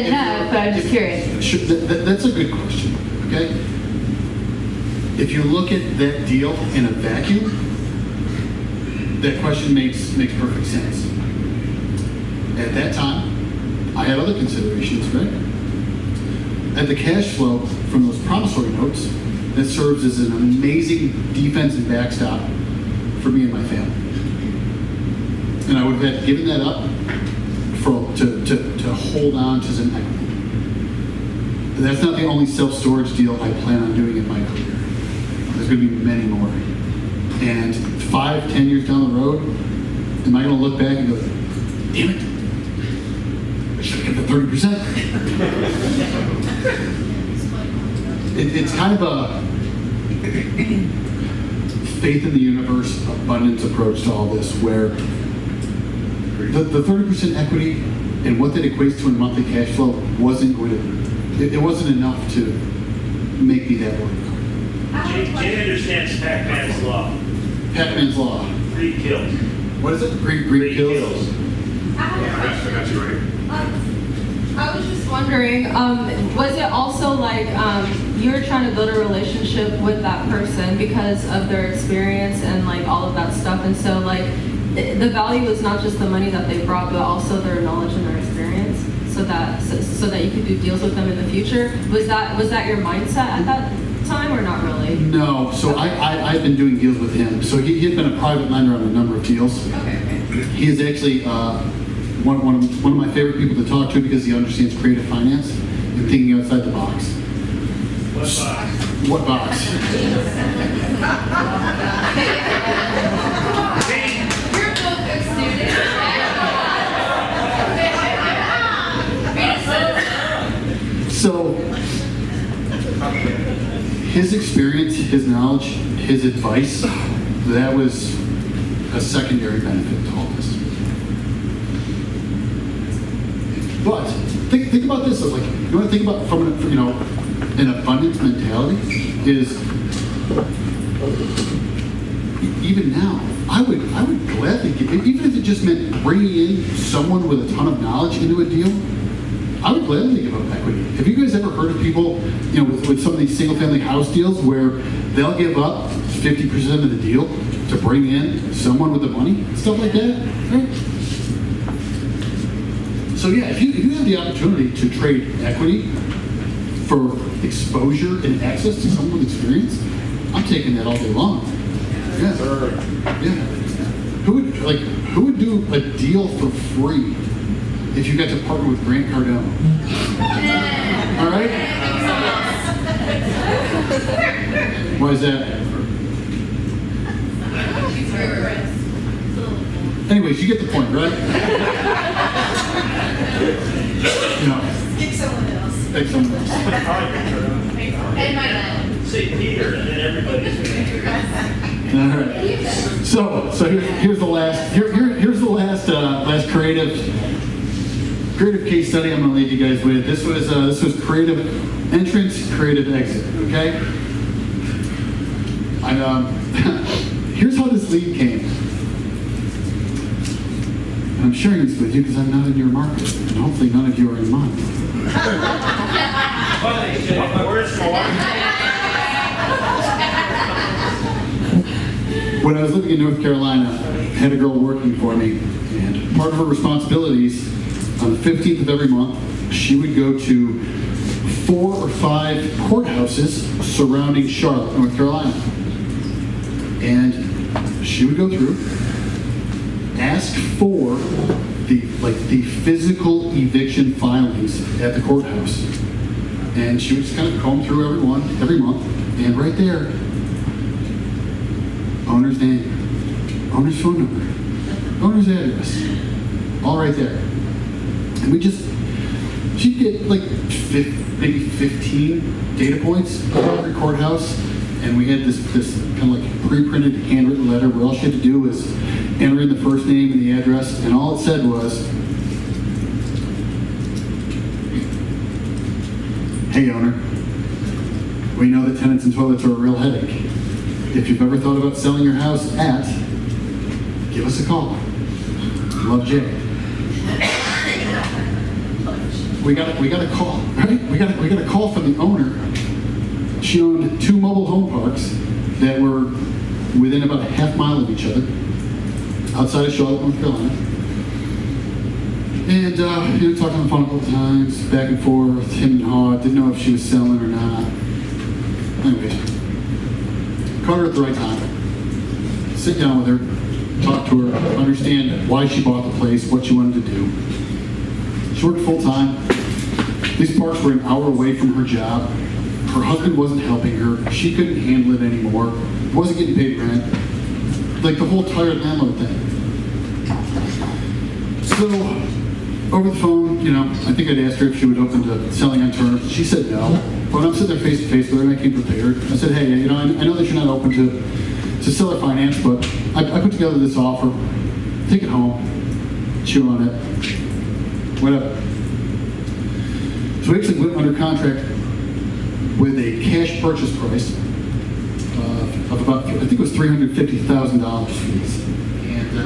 enough, but I'm just curious. Sure, that's a good question, okay? If you look at that deal in a vacuum, that question makes perfect sense. At that time, I had other considerations, right? At the cash flow from those promissory notes, that serves as an amazing defense and backstop for me and my family. And I would have had given that up to hold on to some equity. But that's not the only self-storage deal I plan on doing in my career. There's going to be many more. And 5-10 years down the road, am I going to look back and go, damn it, I should have kept the 30%? It's kind of a faith in the universe, abundance approach to all this, where the 30% equity and what that equates to in monthly cash flow wasn't going to, it wasn't enough to make me that work. Jay understands Pac-Man's law. Pac-Man's law. Greed kills. What is it? Greed kills. I was just wondering, was it also like you were trying to build a relationship with that person because of their experience and like all of that stuff, and so like the value was not just the money that they brought, but also their knowledge and their experience, so that you could do deals with them in the future. Was that your mindset at that time, or not really? No. So I've been doing deals with him. So he had been a private lender on a number of deals. Okay. He is actually one of my favorite people to talk to because he understands creative finance and thinking outside the box. What box? You're both good students. So his experience, his knowledge, his advice, that was a secondary benefit to all this. But think about this. Like, you want to think about from an abundance mentality is even now. I would gladly give, even if it just meant bringing in someone with a ton of knowledge into a deal. I would gladly give up equity. Have you guys ever heard of people, with some of these single-family house deals where they'll give up 50% of the deal to bring in someone with the money, stuff like that? Right? So yeah, if you have the opportunity to trade equity for exposure and access to someone with experience, I'm taking that all day long. Yeah. Yeah. who would do a deal for free if you got to partner with Grant Cardone? All right? Why is that? Anyways, you get the point, right? Pick someone else. Pick someone else. And my dad. Say Peter, and then everybody's. All right. So here's the last last creative case study I'm going to leave you guys with. This was creative entrance, creative exit. Okay. Here's how this lead came. And I'm sharing this with you because I'm not in your market, and hopefully none of you are in mine. When I was living in North Carolina, I had a girl working for me, and part of her responsibilities, on the 15th of every month, she would go to 4 or 5 courthouses surrounding Charlotte, North Carolina. And she would go through, ask for the physical eviction filings at the courthouse. And she would just kind of comb through every month, and right there, owner's name, owner's phone number, owner's address, all right there. And she'd get like maybe 15 data points for every courthouse, and we had this kind of like pre-printed handwritten letter where all she had to do was enter in the first name and the address, and all it said was, "Hey owner, we know that tenants and toilets are a real headache. If you've ever thought about selling your house give us a call. Love, Jay." We got a call, right? We got a call from the owner. She owned 2 mobile home parks that were within about a half mile of each other, outside of Charlotte, North Carolina. And talked on the phone a couple times, back and forth, him and haw, didn't know if she was selling or not. Anyways, caught her at the right time. Sit down with her, talk to her, understand why she bought the place, what she wanted to do. She worked full time. These parks were an hour away from her job. Her husband wasn't helping her. She couldn't handle it anymore. Wasn't getting paid rent. Like the whole tired landlord thing. So, over the phone, I think I'd asked her if she would open to selling on terms. She said no. But when I'm sitting there face to face with her and I came prepared, I said, "Hey, I know that you're not open to seller finance, but I put together this offer. Take it home, chew on it, whatever." So we actually went under contract with a cash purchase price of about, I think it was $350,000 for these. And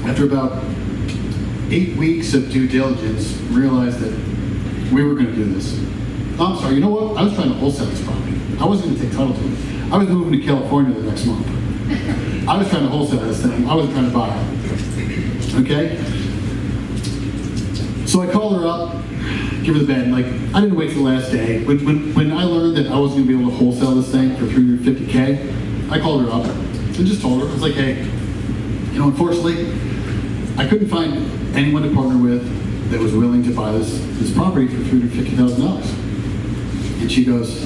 after about 8 weeks of due diligence, realized that we were going to do this. Oh, I'm sorry, you know what? I was trying to wholesale this property. I wasn't going to take title to it. I was moving to California the next month. I was trying to wholesale this thing. I wasn't trying to buy it. Okay? So I called her up, give her the bed. I didn't wait till the last day. When I learned that I wasn't going to be able to wholesale this thing for $350K, I called her up and just told her, I was like, "Hey, unfortunately, I couldn't find anyone to partner with that was willing to buy this property for $350,000. And she goes,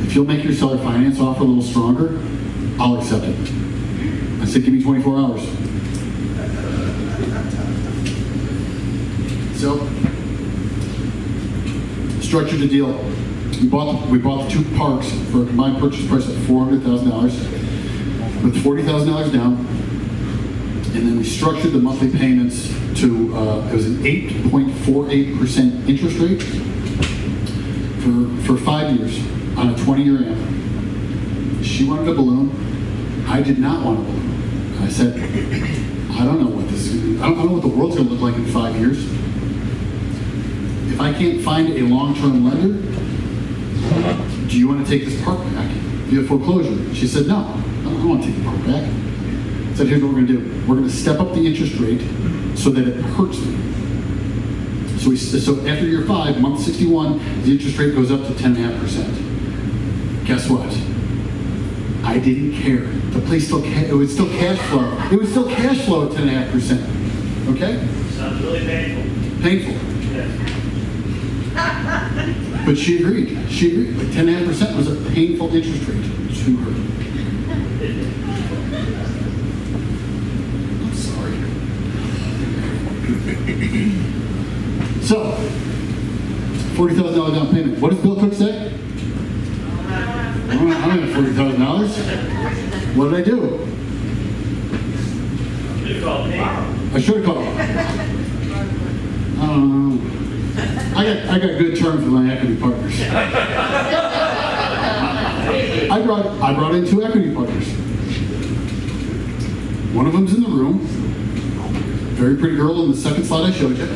"If you'll make your seller finance offer a little stronger, I'll accept it." I said, "Give me 24 hours. So, structured the deal. We bought the 2 parks for a combined purchase price of $400,000 with $40,000 down. And then we structured the monthly payments to, it was an 8.48% interest rate for 5 years on a 20-year AM. She wanted a balloon. I did not want a balloon. I said, I don't know what this is. I don't know what the world's going to look like in 5 years. If I can't find a long-term lender, do you want to take this park back via foreclosure? She said, no, I don't want to take the park back. I said, here's what we're going to do. We're going to step up the interest rate so that it hurts me. So after year 5, month 61, the interest rate goes up to 10.5%. Guess what? I didn't care. The place still, it was still cash flow. It was still cash flow at 10.5%. Okay? Sounds really painful. Painful. Yes. But she agreed. She agreed. Like 10.5% was a painful interest rate to her. I'm sorry. So, $40,000 down payment. What does Bill Cook say? I don't have $40,000. What did I do? You called me. I should have called. I don't know. I got good terms with my equity partners. I brought in 2 equity partners. One of them's in the room. Very pretty girl in the second slide I showed you.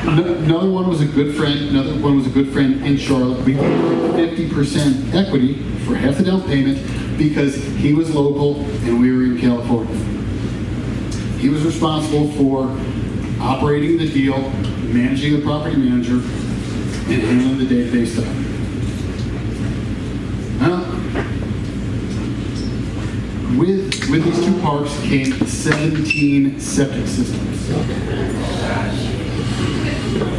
Another one was a good friend. Another one was a good friend in Charlotte. We gave him 50% equity for half the down payment because he was local and we were in California. He was responsible for operating the deal, managing the property manager, and handling the day-to-day stuff. With these 2 parks came 17 septic systems.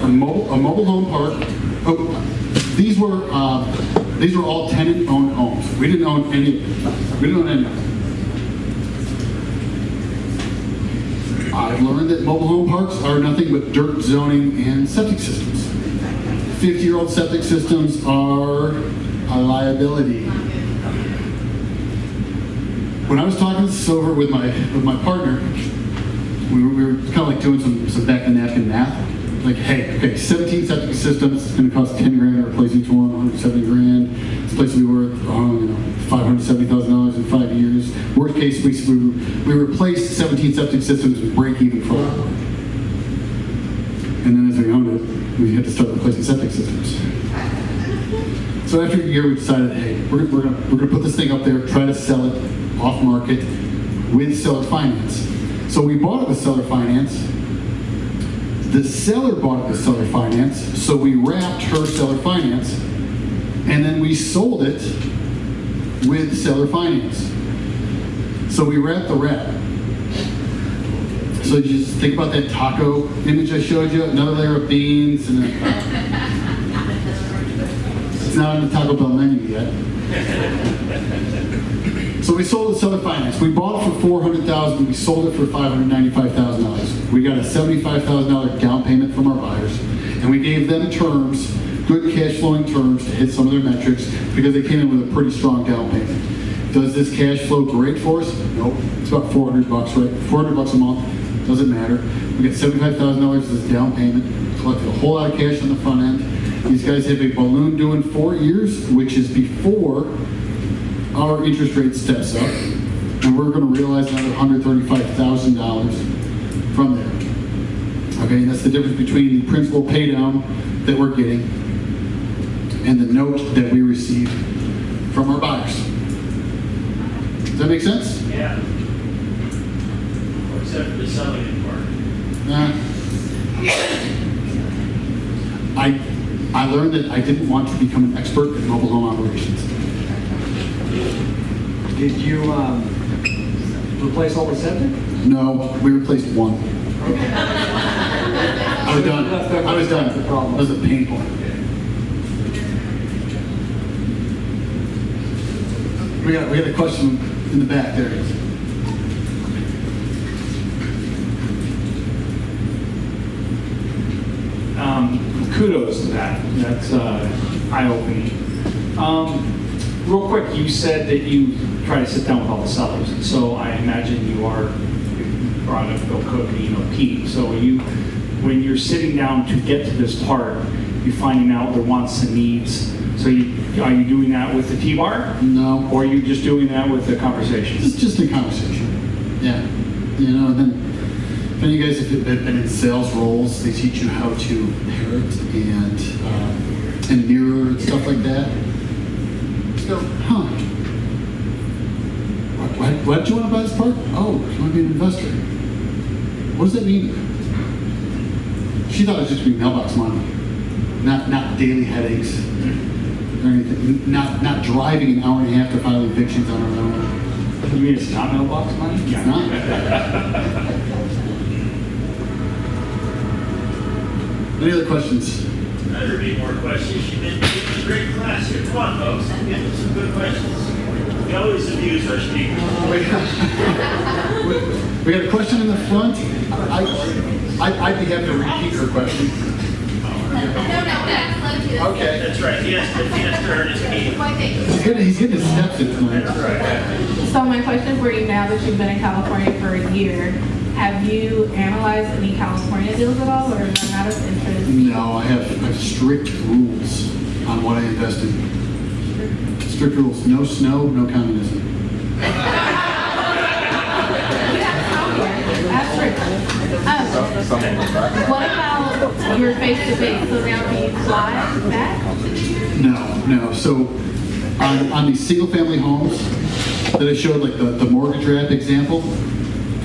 A mobile home park. Oh, these were all tenant-owned homes. We didn't own any of them. We didn't own any of them. I've learned that mobile home parks are nothing but dirt zoning and septic systems. 50-year-old septic systems are a liability. When I was talking this over with my partner, we were kind of like doing some back of the napkin math. Like, hey, okay, 17 septic systems, it's going to cost $10,000 to replace each one, $170,000. This place will be worth, $570,000 in 5 years. Worst case, we replaced 17 septic systems with break even for it. And then as we owned it, we had to start replacing septic systems. So after a year, we decided, hey, we're gonna put this thing up there, try to sell it off market with seller finance. So we bought it with seller finance. The seller bought it with seller finance, so we wrapped her seller finance, and then we sold it with seller finance. So we wrapped the wrap. So you just think about that taco image I showed you, another layer of beans, and it's not on the Taco Bell menu yet. So we sold the seller finance. We bought it for $400,000. We sold it for $595,000. We got a $75,000 down payment from our buyers, and we gave them terms, good cash flowing terms to hit some of their metrics because they came in with a pretty strong down payment. Does this cash flow great for us? Nope. It's about $400, right? $400 a month. Doesn't matter. We got $75,000 as a down payment. Collected a whole lot of cash on the front end. These guys have a balloon due in 4 years, which is before our interest rate steps up, and we're going to realize another $135,000 from there. Okay, and that's the difference between the principal pay down that we're getting and the note that we receive from our buyers. Does that make sense? Yeah. Except for the selling part. I learned that I didn't want to become an expert in mobile home operations. Did you replace all the septic? No, we replaced one. I was done. I was done. That was a pain point. We had a question in the back there. Kudos to that. That's eye-opening. Real quick, you said that you try to sit down with all the sellers, so I imagine you brought up Bill Cook and Pete. So when you're sitting down to get to this part, you're finding out their wants and needs. So are you doing that with the T-bar? No. Or are you just doing that with the conversation? It's just a conversation. Yeah. And then if you guys have been in sales roles, they teach you how to parrot and mirror and stuff like that. So, why did you want to buy this park? Oh, you want to be an investor. What does that mean? She thought it was just be mailbox money, not daily headaches. or anything. Not driving an hour and a half to file evictions on our own. You mean it's not mailbox money? It's not. Any other questions? There be more questions. You've been giving a great class here. Come on, folks. Get them some good questions. We always abuse our speakers. We got a question in the front. I'd be happy to repeat her question. Okay. That's right. He has to earn his keep. He's getting his steps in tonight. That's right. So my question for you now that you've been in California for a year, have you analyzed any California deals at all, or is that not of interest? No, I have strict rules on what I invest in. Strict rules. No snow, no communism. What about your face-to-face? So now can you fly back? No. So on these single-family homes that I showed, like the mortgage wrap example,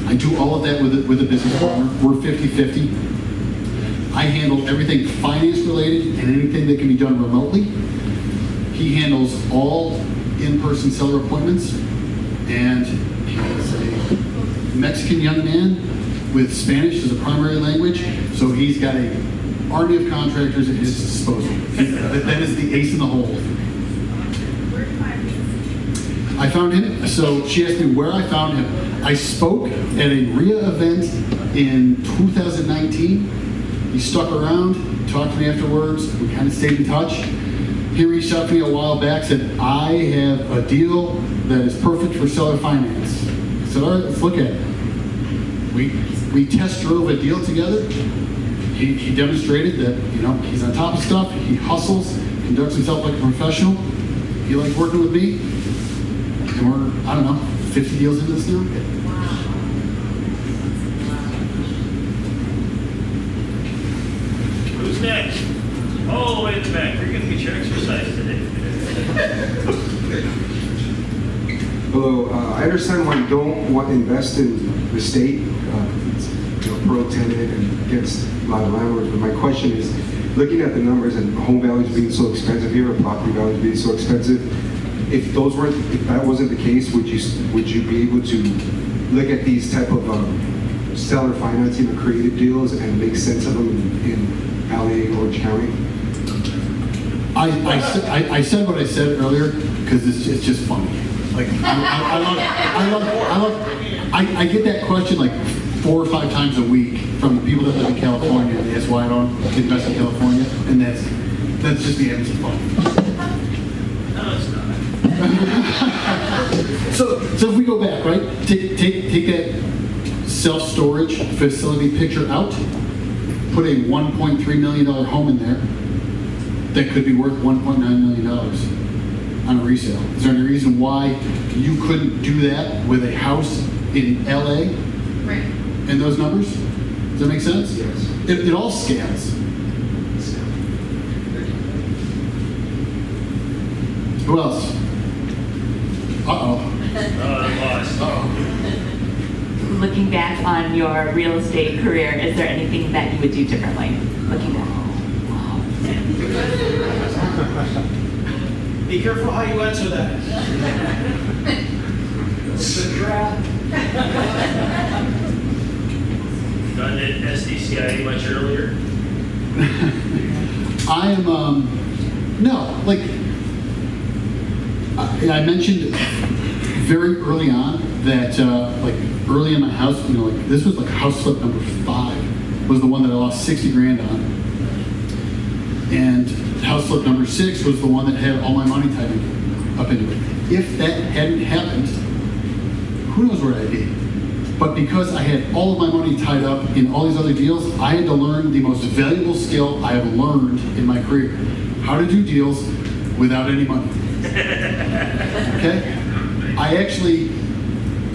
I do all of that with a business partner. We're 50-50. I handle everything finance-related and anything that can be done remotely. He handles all in-person seller appointments, and he's a Mexican young man with Spanish as a primary language, so he's got an army of contractors at his disposal. That is the ace in the hole. I found him, so she asked me where I found him. I spoke at a RIA event in 2019. He stuck around, talked to me afterwards, we kind of stayed in touch. He reached out to me a while back, said, I have a deal that is perfect for seller finance. I said, all right, let's look at it. We test drove a deal together. He demonstrated that, he's on top of stuff, he hustles, conducts himself like a professional. He liked working with me. And we're, I don't know, 50 deals into this now. Who's next? All the way at the back. You're going to get your exercise today. Hello. I understand why you don't want to invest in the state. Pro-tenant and against a lot of landlords, but my question is, looking at the numbers and home values being so expensive here, or property values being so expensive, if that wasn't the case, would you be able to look at these type of seller financing or creative deals and make sense of them in LA, Orange County? I said what I said earlier because it's just funny. Like I get that question like 4 or 5 times a week from the people that live in California. And that's why I don't invest in California, and that's just the answer. No, it's not. So if we go back, right, take that self-storage facility picture out, put a $1.3 million home in there that could be worth $1.9 million on a resale. Is there any reason why you couldn't do that with a house in LA? Right. And those numbers? Does that make sense? Yes. It all scales. Who else? Looking back on your real estate career, is there anything that you would do differently? Looking back. Be careful how you answer that. It's a trap. Done at SDCI much earlier? I am, no, like, I mentioned very early on that, like, early in my house, like, this was like house flip number 5, was the one that I lost 60 grand on. And house flip number 6 was the one that had all my money tied up into it. If that hadn't happened, who knows where I'd be. But because I had all of my money tied up in all these other deals, I had to learn the most valuable skill I have learned in my career. How to do deals without any money. Okay? I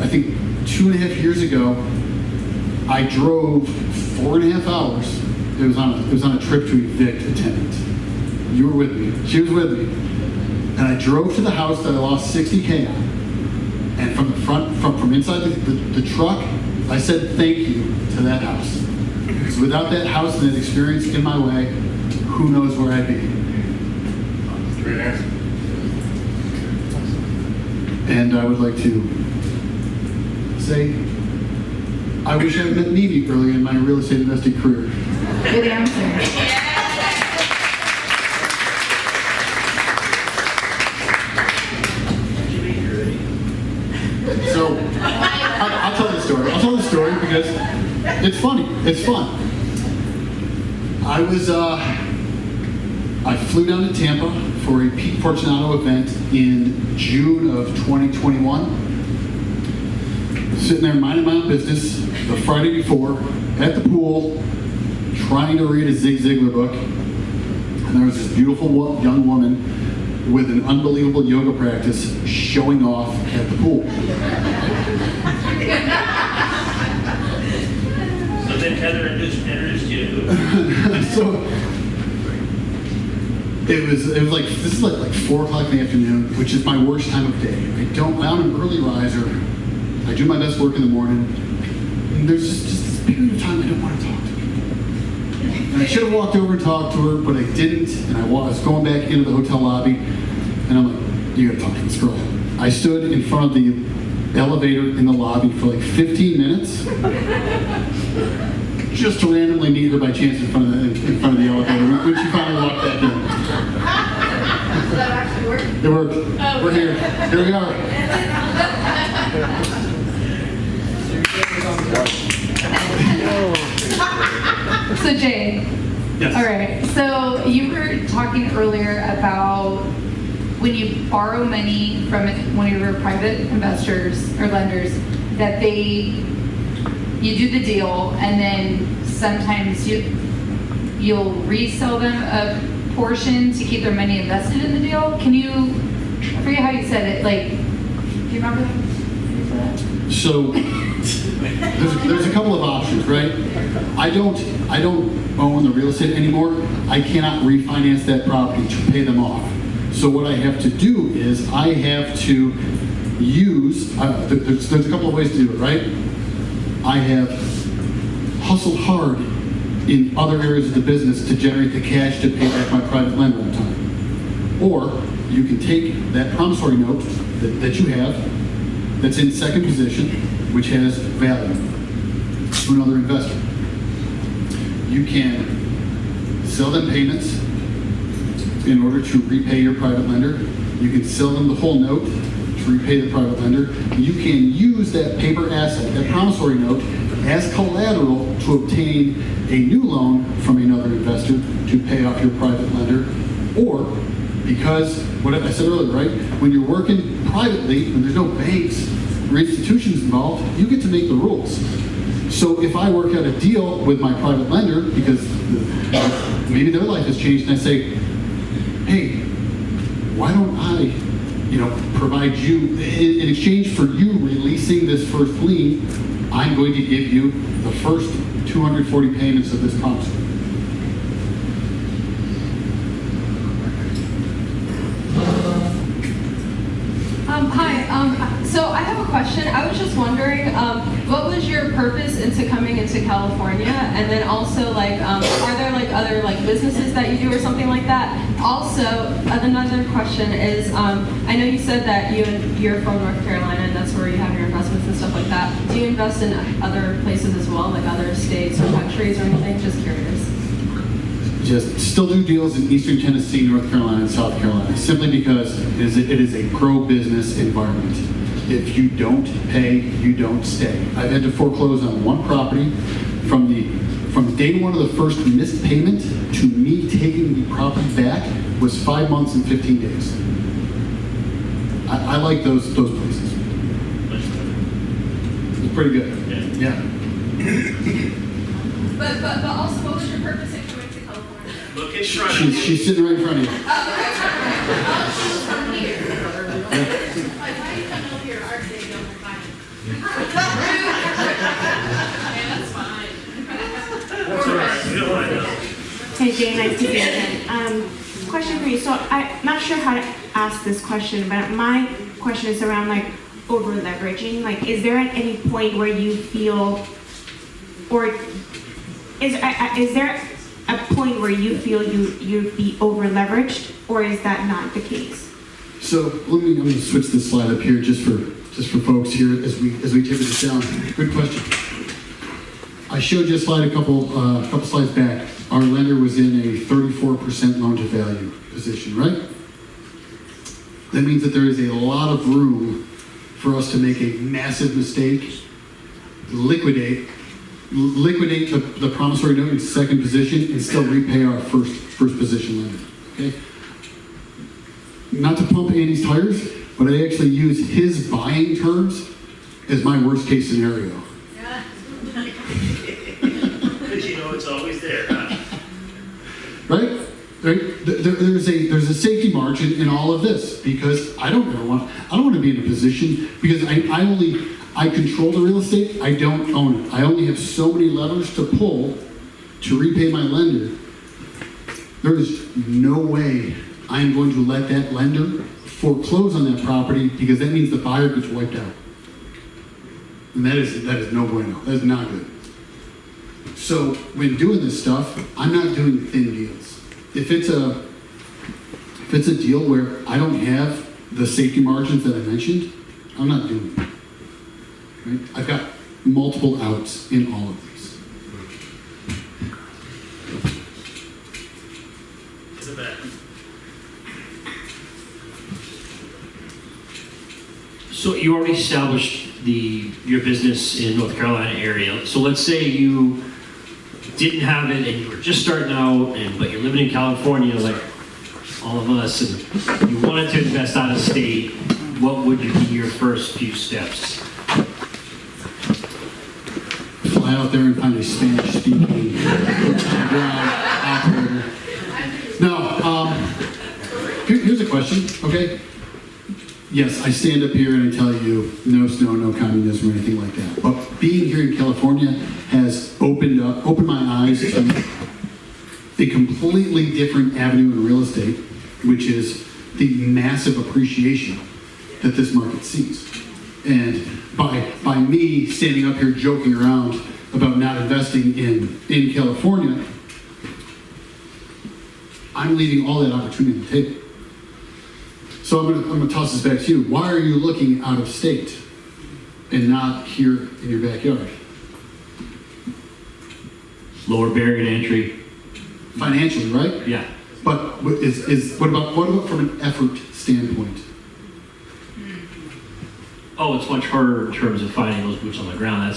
think 2.5 years ago, I drove 4.5 hours. It was on a trip to evict a tenant. You were with me. She was with me. And I drove to the house that I lost 60K on. And from the front, from inside the truck, I said thank you to that house. Because without that house and that experience in my way, who knows where I'd be. Great answer. And I would like to say, I wish I had met Neve earlier in my real estate investing career. Good answer. So, I'll tell the story. I'll tell the story because it's funny. It's fun. I flew down to Tampa for a Pete Fortunato event in June of 2021. Sitting there minding my own business the Friday before at the pool, trying to read a Zig Ziglar book. And there was this beautiful young woman with an unbelievable yoga practice showing off at the pool. So then Heather introduced you. So it was like, this is like 4 o'clock in the afternoon, which is my worst time of day. I'm an early riser. I do my best work in the morning. And there's just this period of time I don't want to talk to people. And I should have walked over and talked to her, but I didn't. And I was going back into the hotel lobby, and I'm like, you gotta talk to this girl. I stood in front of the elevator in the lobby for like 15 minutes, just to randomly meet her by chance in front of the elevator when she finally walked back in. Does that actually work? It worked. Oh, We're here. Here we are. So Jay. Yes. All right. So you were talking earlier about when you borrow money from one of your private investors or lenders, that you do the deal and then sometimes you'll resell them a portion to keep their money invested in the deal. Can you? I forget how you said it. Like, do you remember that? So there's a couple of options, right? I don't own the real estate anymore. I cannot refinance that property to pay them off. So what I have to do is I have to use, there's a couple of ways to do it, right? I have hustled hard in other areas of the business to generate the cash to pay back my private lender on time. Or you can take that promissory note that you have that's in second position, which has value, to another investor. You can sell them payments in order to repay your private lender. You can sell them the whole note to repay the private lender. You can use that paper asset, that promissory note, as collateral to obtain a new loan from another investor to pay off your private lender. Or, because, what I said earlier, right? When you're working privately, when there's no banks or institutions involved, you get to make the rules. So if I work out a deal with my private lender, because maybe their life has changed, and I say, hey, why don't I, provide you, in exchange for you releasing this first lien, I'm going to give you the first 240 payments of this promissory. Hi, so I have a question. I was just wondering, what was your purpose into coming into California? And then also, are there other businesses that you do or something like that? Also, another question is, I know you said that you're from North Carolina and that's where you have your investments and stuff like that. Do you invest in other places as well, like other states or countries or anything? Just curious. Just still do deals in Eastern Tennessee, North Carolina, and South Carolina, simply because it is a pro-business environment. If you don't pay, you don't stay. I've had to foreclose on one property from day one of the first missed payment to me taking the property back was 5 months and 15 days. I like those places. It's pretty good. Yeah. But also, what was your purpose in coming to California? Look in front of you. She's sitting right in front of you. Oh, she was from here. Like, why do you come over here? Our city, don't find that's fine. That's all right. We don't want to know. Hey Jay, nice to see you again. Question for you. So I'm not sure how to ask this question, but my question is around over leveraging. Is there at any point where you feel, or is there a point where you feel you'd be over leveraged, or is that not the case? So I'm going to switch this slide up here just for folks here as we take this down. Good question. I showed you a slide a couple slides back. Our lender was in a 34% loan to value position, right? That means that there is a lot of room for us to make a massive mistake, liquidate the promissory note in second position, and still repay our first position lender. Okay. Not to pump Andy's tires, but I actually use his buying terms as my worst case scenario. But you know it's always there, huh? Right? There's a safety margin in all of this because I don't want to be in a position because I control the real estate, I don't own it. I only have so many levers to pull to repay my lender. There is no way I'm going to let that lender foreclose on that property because that means the buyer gets wiped out. And that is no bueno. That is not good. So when doing this stuff, I'm not doing thin deals. If it's a deal where I don't have the safety margins that I mentioned, I'm not doing it. Right? I've got multiple outs in all of these. To the back. So you already established your business in North Carolina area. So let's say you didn't have it and you were just starting out, but you're living in California like all of us, and you wanted to invest out of state. What would be your first few steps? Fly out there and find a Spanish-speaking operator. No, here's a question, okay? Yes, I stand up here and I tell you no snow, no communism or anything like that. But being here in California has opened my eyes to a completely different avenue in real estate, which is the massive appreciation that this market sees. And by me standing up here joking around about not investing in California, I'm leaving all that opportunity on the table. So I'm gonna toss this back to you. Why are you looking out of state and not here in your backyard? Lower barrier to entry. Financially, right? Yeah. But what about from an effort standpoint? Oh, it's much harder in terms of finding those boots on the ground.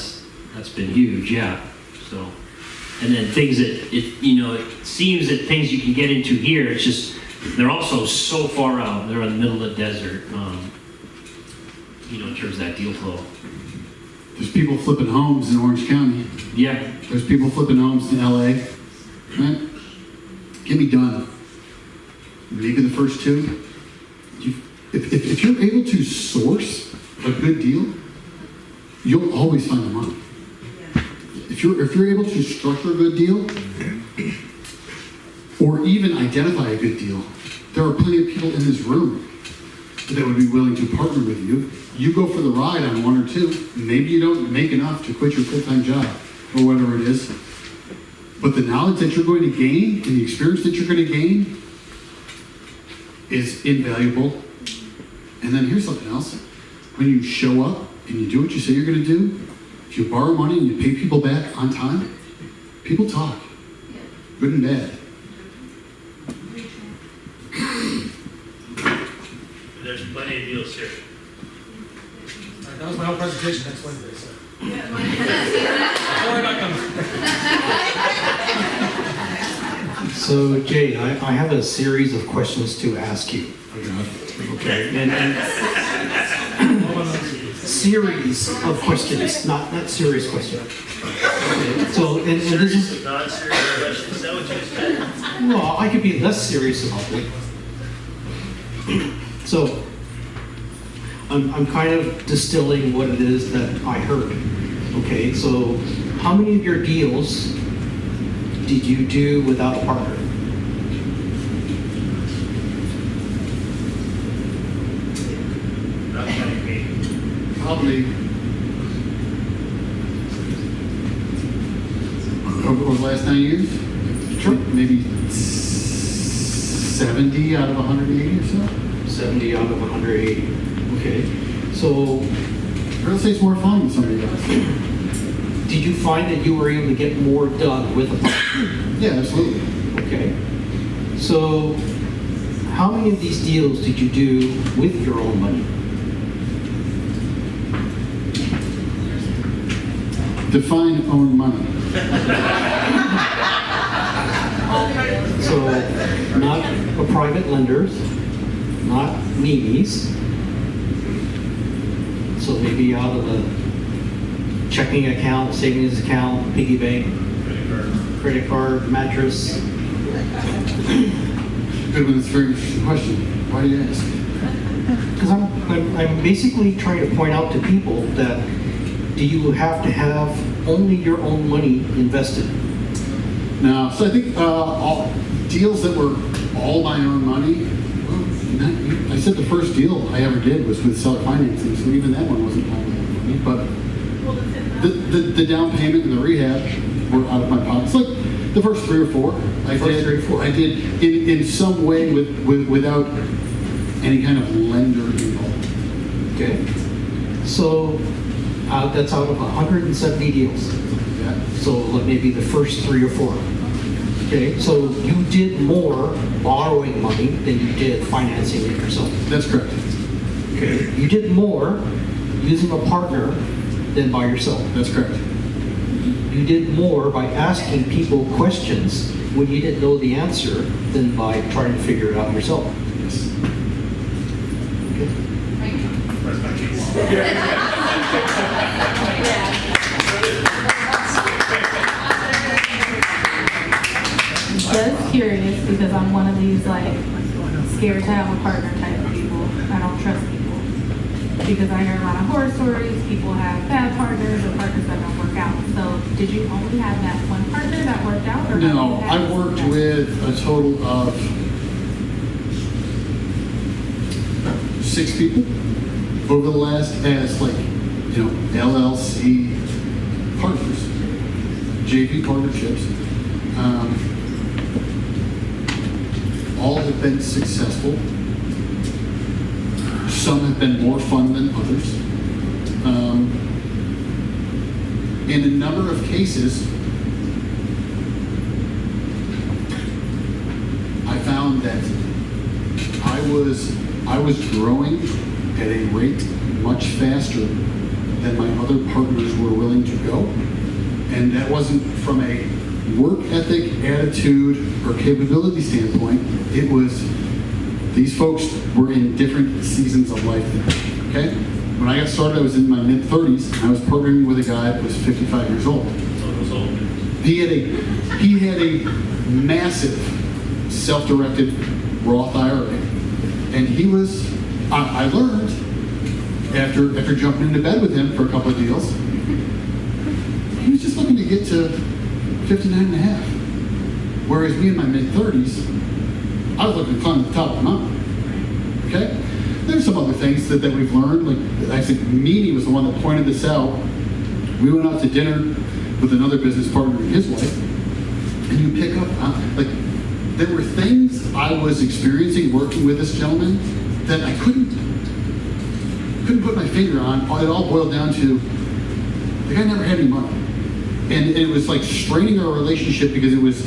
That's been huge, yeah. So, and then things that it seems that things you can get into here, it's just they're also so far out. They're in the middle of the desert. In terms of that deal flow. There's people flipping homes in Orange County. Yeah. There's people flipping homes in LA. Right? Get me done. Maybe the first two. If you're able to source a good deal, you'll always find the money. If you're able to structure a good deal, or even identify a good deal, there are plenty of people in this room that would be willing to partner with you. You go for the ride on one or two. Maybe you don't make enough to quit your full-time job or whatever it is. But the knowledge that you're going to gain and the experience that you're going to gain is invaluable. And then here's something else. When you show up and you do what you say you're going to do, if you borrow money and you pay people back on time, people talk. Good and bad. There's plenty of deals here. That was my whole presentation next Wednesday, so. So Jay, I have a series of questions to ask you. Okay. And series of questions, not serious questions. Okay. So and this is Non-serious questions, is that what you said? well, I could be less serious about it. So I'm kind of distilling what it is that I heard. Okay, so how many of your deals did you do without a partner? Not counting me. Probably over the last 9 years. maybe 70 out of 180 or so. 70 out of 180. Okay. So, Real estate's more fun than somebody else. did you find that you were able to get more done with a partner? Yeah, absolutely. Okay. So, how many of these deals did you do with your own money? Define own money. So, not a private lenders, not meanies. So maybe out of the checking account, savings account, piggy bank, credit card, mattress. Good one, that's a very interesting question. Why do you ask? Because I'm basically trying to point out to people that do you have to have only your own money invested? No, so I think all deals that were all my own money, I said the first deal I ever did was with seller financing, so even that one wasn't all my own money. But the down payment and the rehab were out of my pocket. It's like the first 3 or 4 I did in some way without any kind of lender involved. Okay. So that's out of 170 deals. Yeah. So like maybe the first 3 or 4. Okay. So you did more borrowing money than you did financing it yourself. That's correct. Okay. You did more using a partner than by yourself. That's correct. You did more by asking people questions when you didn't know the answer than by trying to figure it out yourself. Yes. Just curious because I'm one of these like scared to have a partner type of people. I don't trust people because I hear a lot of horror stories. People have bad partners or partners that don't work out. So did you only have that one partner that worked out? Or No, I've worked with a total of 6 people over the last, as like, LLC partners, JV partnerships. All have been successful. Some have been more fun than others. In a number of cases, I found that I was growing at a rate much faster than my other partners were willing to go. And that wasn't from a work ethic, attitude, or capability standpoint. It was, these folks were in different seasons of life then, okay? When I got started, I was in my mid-30s, and I was partnering with a guy that was 55 years old. He had a massive self-directed Roth IRA. And he was, I learned, after jumping into bed with him for a couple of deals, he was just looking to get to 59 and a half. Whereas me in my mid-30s, I was looking to climb to the top of the mountain. Okay? There's some other things that we've learned. Like, actually, Meany was the one that pointed this out. We went out to dinner with another business partner and his wife, and you pick up, there were things I was experiencing working with this gentleman that I couldn't put my finger on. It all boiled down to, the guy never had any money. And it was like straining our relationship because it was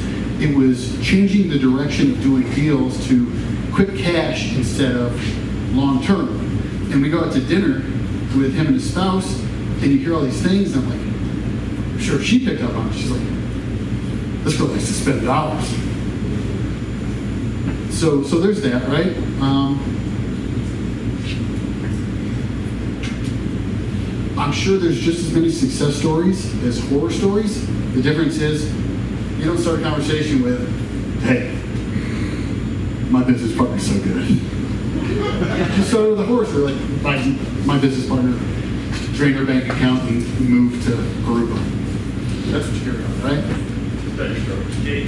changing the direction of doing deals to quick cash instead of long term. And we go out to dinner with him and his spouse, and you hear all these things, and I'm like, I'm sure she picked up on it. She's like, this girl likes to spend dollars. So there's that, right? I'm sure there's just as many success stories as horror stories. The difference is, you don't start a conversation with, hey, my business partner's so good. You start with a horror story, like my business partner drained her bank account and moved to Aruba. That's what you hear about, right? Jay,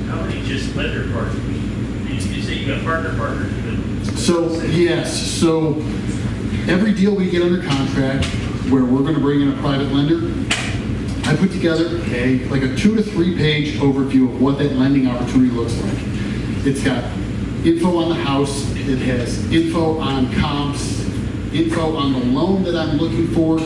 how many just lender partners? You say you got partners. So, yes. So, every deal we get under contract where we're going to bring in a private lender, I I put together like a 2 to 3 page overview of what that lending opportunity looks like. It's got info on the house, it has info on comps, info on the loan that I'm looking for,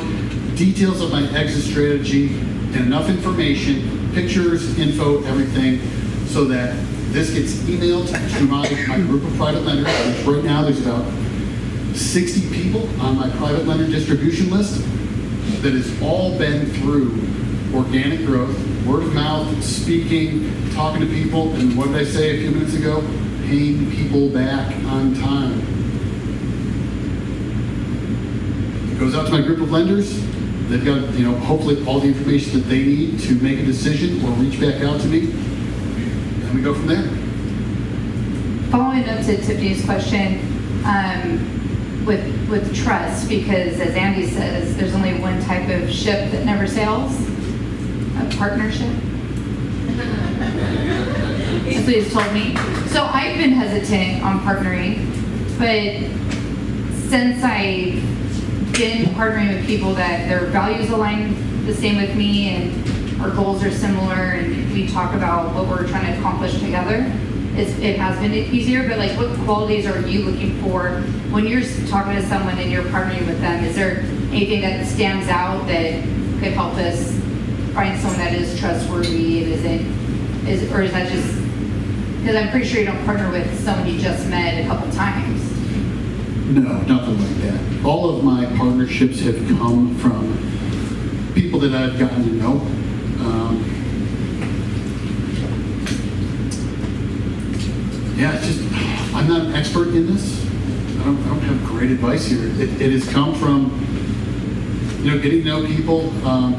details of my exit strategy, and enough information, pictures, info, everything, so that this gets emailed to my group of private lenders. Which right now there's about 60 people on my private lender distribution list that has all been through organic growth, word of mouth, speaking, talking to people, and what did I say a few minutes ago? Paying people back on time. It goes out to my group of lenders. They've got, hopefully all the information that they need to make a decision or reach back out to me, and we go from there. Following up to Tiffany's question, with trust, because as Andy says, there's only one type of ship that never sails, a partnership. That's what he's told me. So I've been hesitant on partnering, but since I've been partnering with people that their values align the same with me and our goals are similar and we talk about what we're trying to accomplish together, it has been easier. But like, what qualities are you looking for when you're talking to someone and you're partnering with them? Is there anything that stands out that could help us find someone that is trustworthy and or is that just, because I'm pretty sure you don't partner with someone you just met a couple times. No, nothing like that. All of my partnerships have come from people that I've gotten to know. It's just, I'm not an expert in this. I don't have great advice here. It has come from, getting to know people,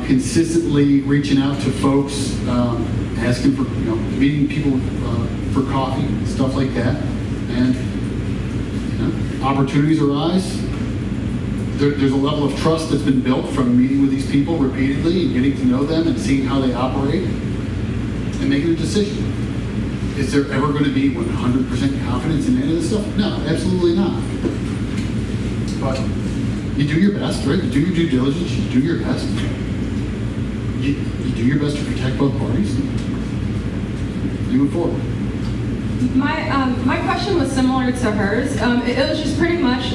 consistently reaching out to folks, asking for, meeting people for coffee, stuff like that. And, opportunities arise. There's a level of trust that's been built from meeting with these people repeatedly and getting to know them and seeing how they operate and making a decision. Is there ever going to be 100% confidence in any of this stuff? No, absolutely not. But you do your best, right? You do your due diligence, you do your best. You do your best to protect both parties. You move forward. My question was similar to hers. It was just pretty much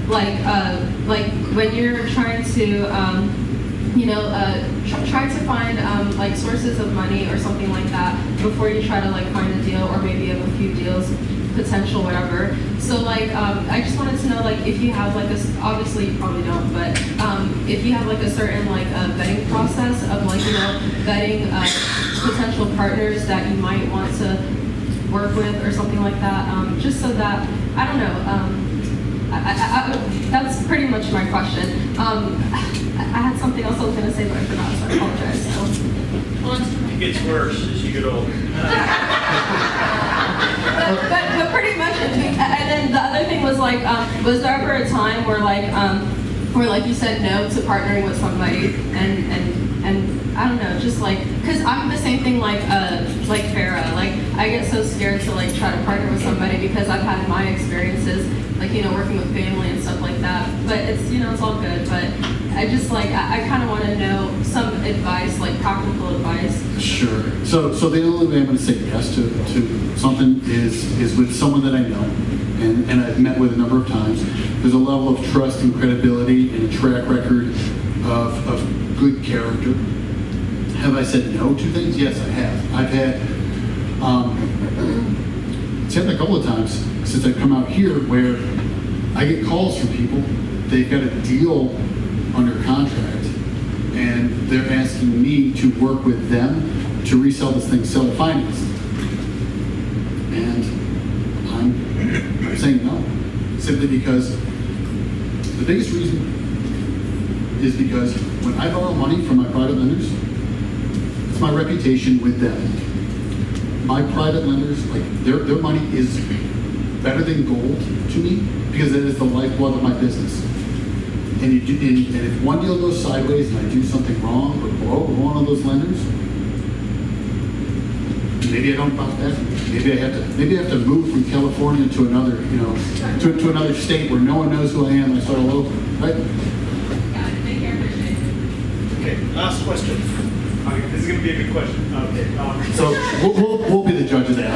like when you're trying to try to find like sources of money or something like that before you try to like find a deal, or maybe you have a few deals, potential, whatever. So like I just wanted to know, like, if you have like obviously you probably don't, but if you have like a certain like vetting process of like vetting potential partners that you might want to work with or something like that, just so that I don't know. That's pretty much my question. I had something else I was going to say, but I forgot, so I apologize. It gets worse as you get older. but pretty much, and then the other thing was like, was there ever a time where like you said no to partnering with somebody, and I don't know, just like, because I'm the same thing like Farah. Like, I get so scared to like try to partner with somebody because I've had my experiences, like, working with family and stuff like that. But it's, it's all good. But I just like, I kind of want to know some advice, like practical advice. Sure. So the only way I'm going to say yes to something is with someone that I know and I've met with a number of times. There's a level of trust and credibility and a track record of good character. Have I said no to things? Yes, I have. I've had, it's happened a couple of times since I've come out here where I get calls from people. They've got a deal under contract and they're asking me to work with them to resell this thing seller financed. And I'm saying no, simply because the biggest reason is because when I borrow money from my private lenders, it's my reputation with them. My private lenders, like their money is better than gold to me because it is the lifeblood of my business. And if one deal goes sideways and I do something wrong or blow one of those lenders, maybe I don't bounce back. Maybe I have to move from California to another, to another state where no one knows who I am. I start all over, right? Okay, last question. Okay, this is gonna be a good question. Okay. So we'll be the judge of that.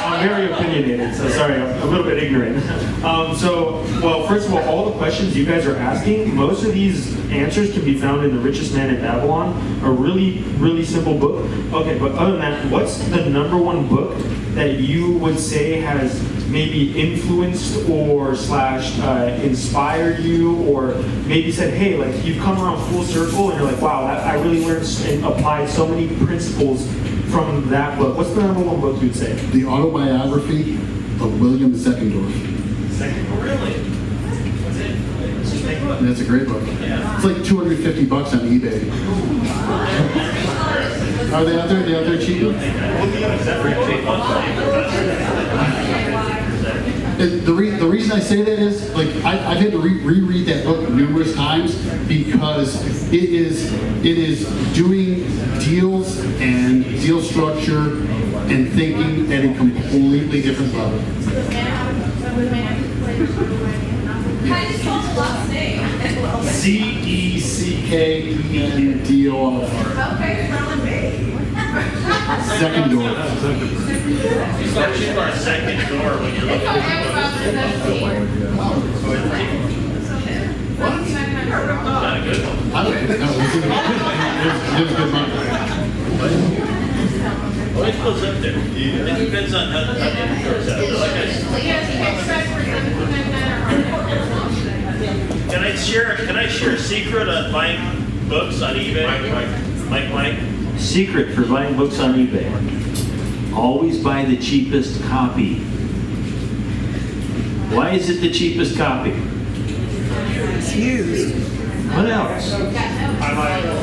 I'm very opinionated, so sorry, I'm a little bit ignorant. Well, first of all the questions you guys are asking, most of these answers can be found in The Richest Man in Babylon, a really, really simple book. Okay, but other than that, what's the number one book that you would say has maybe influenced or / inspired you, or maybe said, hey, like you've come around full circle and you're like, wow, I really learned and applied so many principles from that book. What's the number one book you'd say? The autobiography of William Zeckendorf. Really? What's it? It's a big book. That's a great book. Yeah. It's like $250 on eBay. Are they out there? Are they out there cheap? The reason I say that is, like, I've had to reread that book numerous times because it is doing deals and deal structure and thinking at a completely different level. How do you spell the last name? Zeckendorf. Okay, from me. Zeckendorf. It's actually our second door when you're looking Not a good one. I don't know. It was good money. Well, it goes up there. It depends on how the insurance out. Like Can I share a secret on buying books on eBay? Mike? Secret for buying books on eBay. Always buy the cheapest copy. Why is it the cheapest copy? It's used. What else?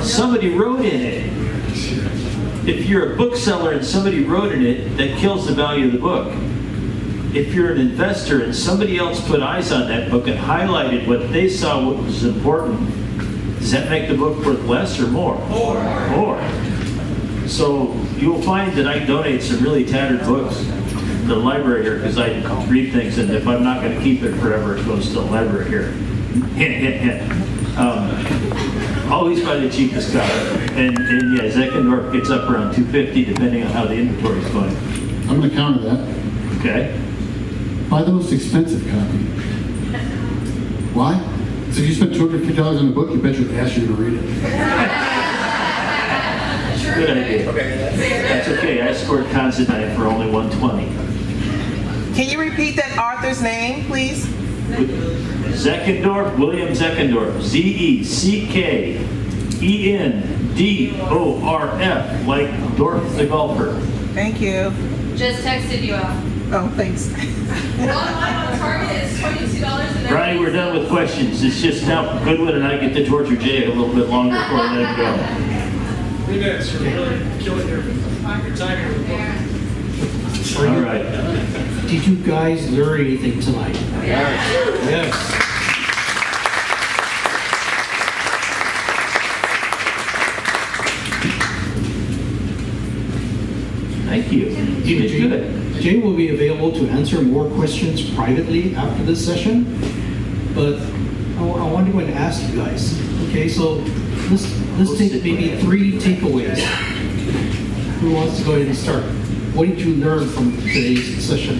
Somebody wrote in it. If you're a bookseller and somebody wrote in it, that kills the value of the book. If you're an investor and somebody else put eyes on that book and highlighted what they saw what was important, does that make the book worth less or more? More. So you'll find that I donate some really tattered books to the library here because I read things, and if I'm not going to keep it forever, it goes to the library here. Always buy the cheapest copy. And yeah, Zeckendorf gets up around $250 depending on how the inventory is going. I'm going to counter that. Okay. Buy the most expensive copy. Why? So if you spend $250 on a book, you bet your ass you're going to read it. Good idea. That's okay. I scored Considine for only $120. Can you repeat that author's name, please? Zeckendorf, William Zeckendorf. Zeckendorf, like Dorf the golfer. Thank you. Just texted you out. Oh, thanks. Online on Target is $22. Brian, we're done with questions. It's just now Goodwin and I get to torture Jay a little bit longer before we let him go. 3 minutes. You're really killing your time here. All right. Did you guys learn anything tonight? Yes. Thank you. You did good. Jay will be available to answer more questions privately after this session, but I want to go and ask you guys. Okay, so let's take maybe 3 takeaways. Who wants to go ahead and start? What did you learn from today's session?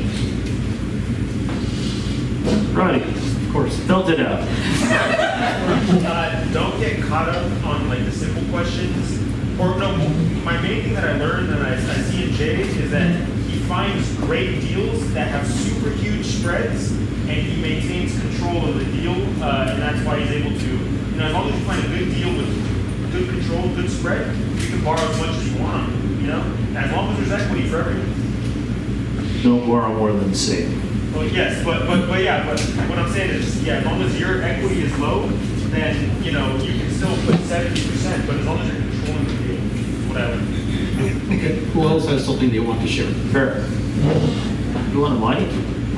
Ronnie, of course, belt it out. Don't get caught up on like the simple questions. Or no, my main thing that I learned and I see in Jay is that he finds great deals that have super huge spreads, and he maintains control of the deal, and that's why he's able to, as long as you find a good deal with good control, good spread, you can borrow as much as you want, as long as there's equity for everyone. Don't borrow more than save. Well, yes, but what I'm saying is, as long as your equity is low, then, you can still put 70%, but as long as you're controlling the deal, whatever. Okay, who else has something they want to share? Fair. You want a mic?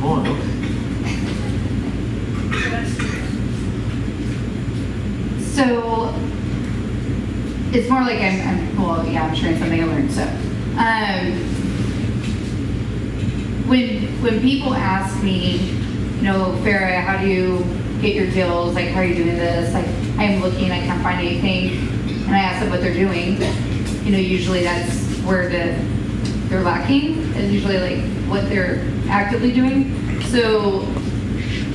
Go on. So it's more like I'm sharing something I learned. So when people ask me, Farrah, how do you get your deals? Like, how are you doing this? Like, I'm looking, I can't find anything. and I ask them what they're doing, usually that's where they're lacking, is usually like what they're actively doing. So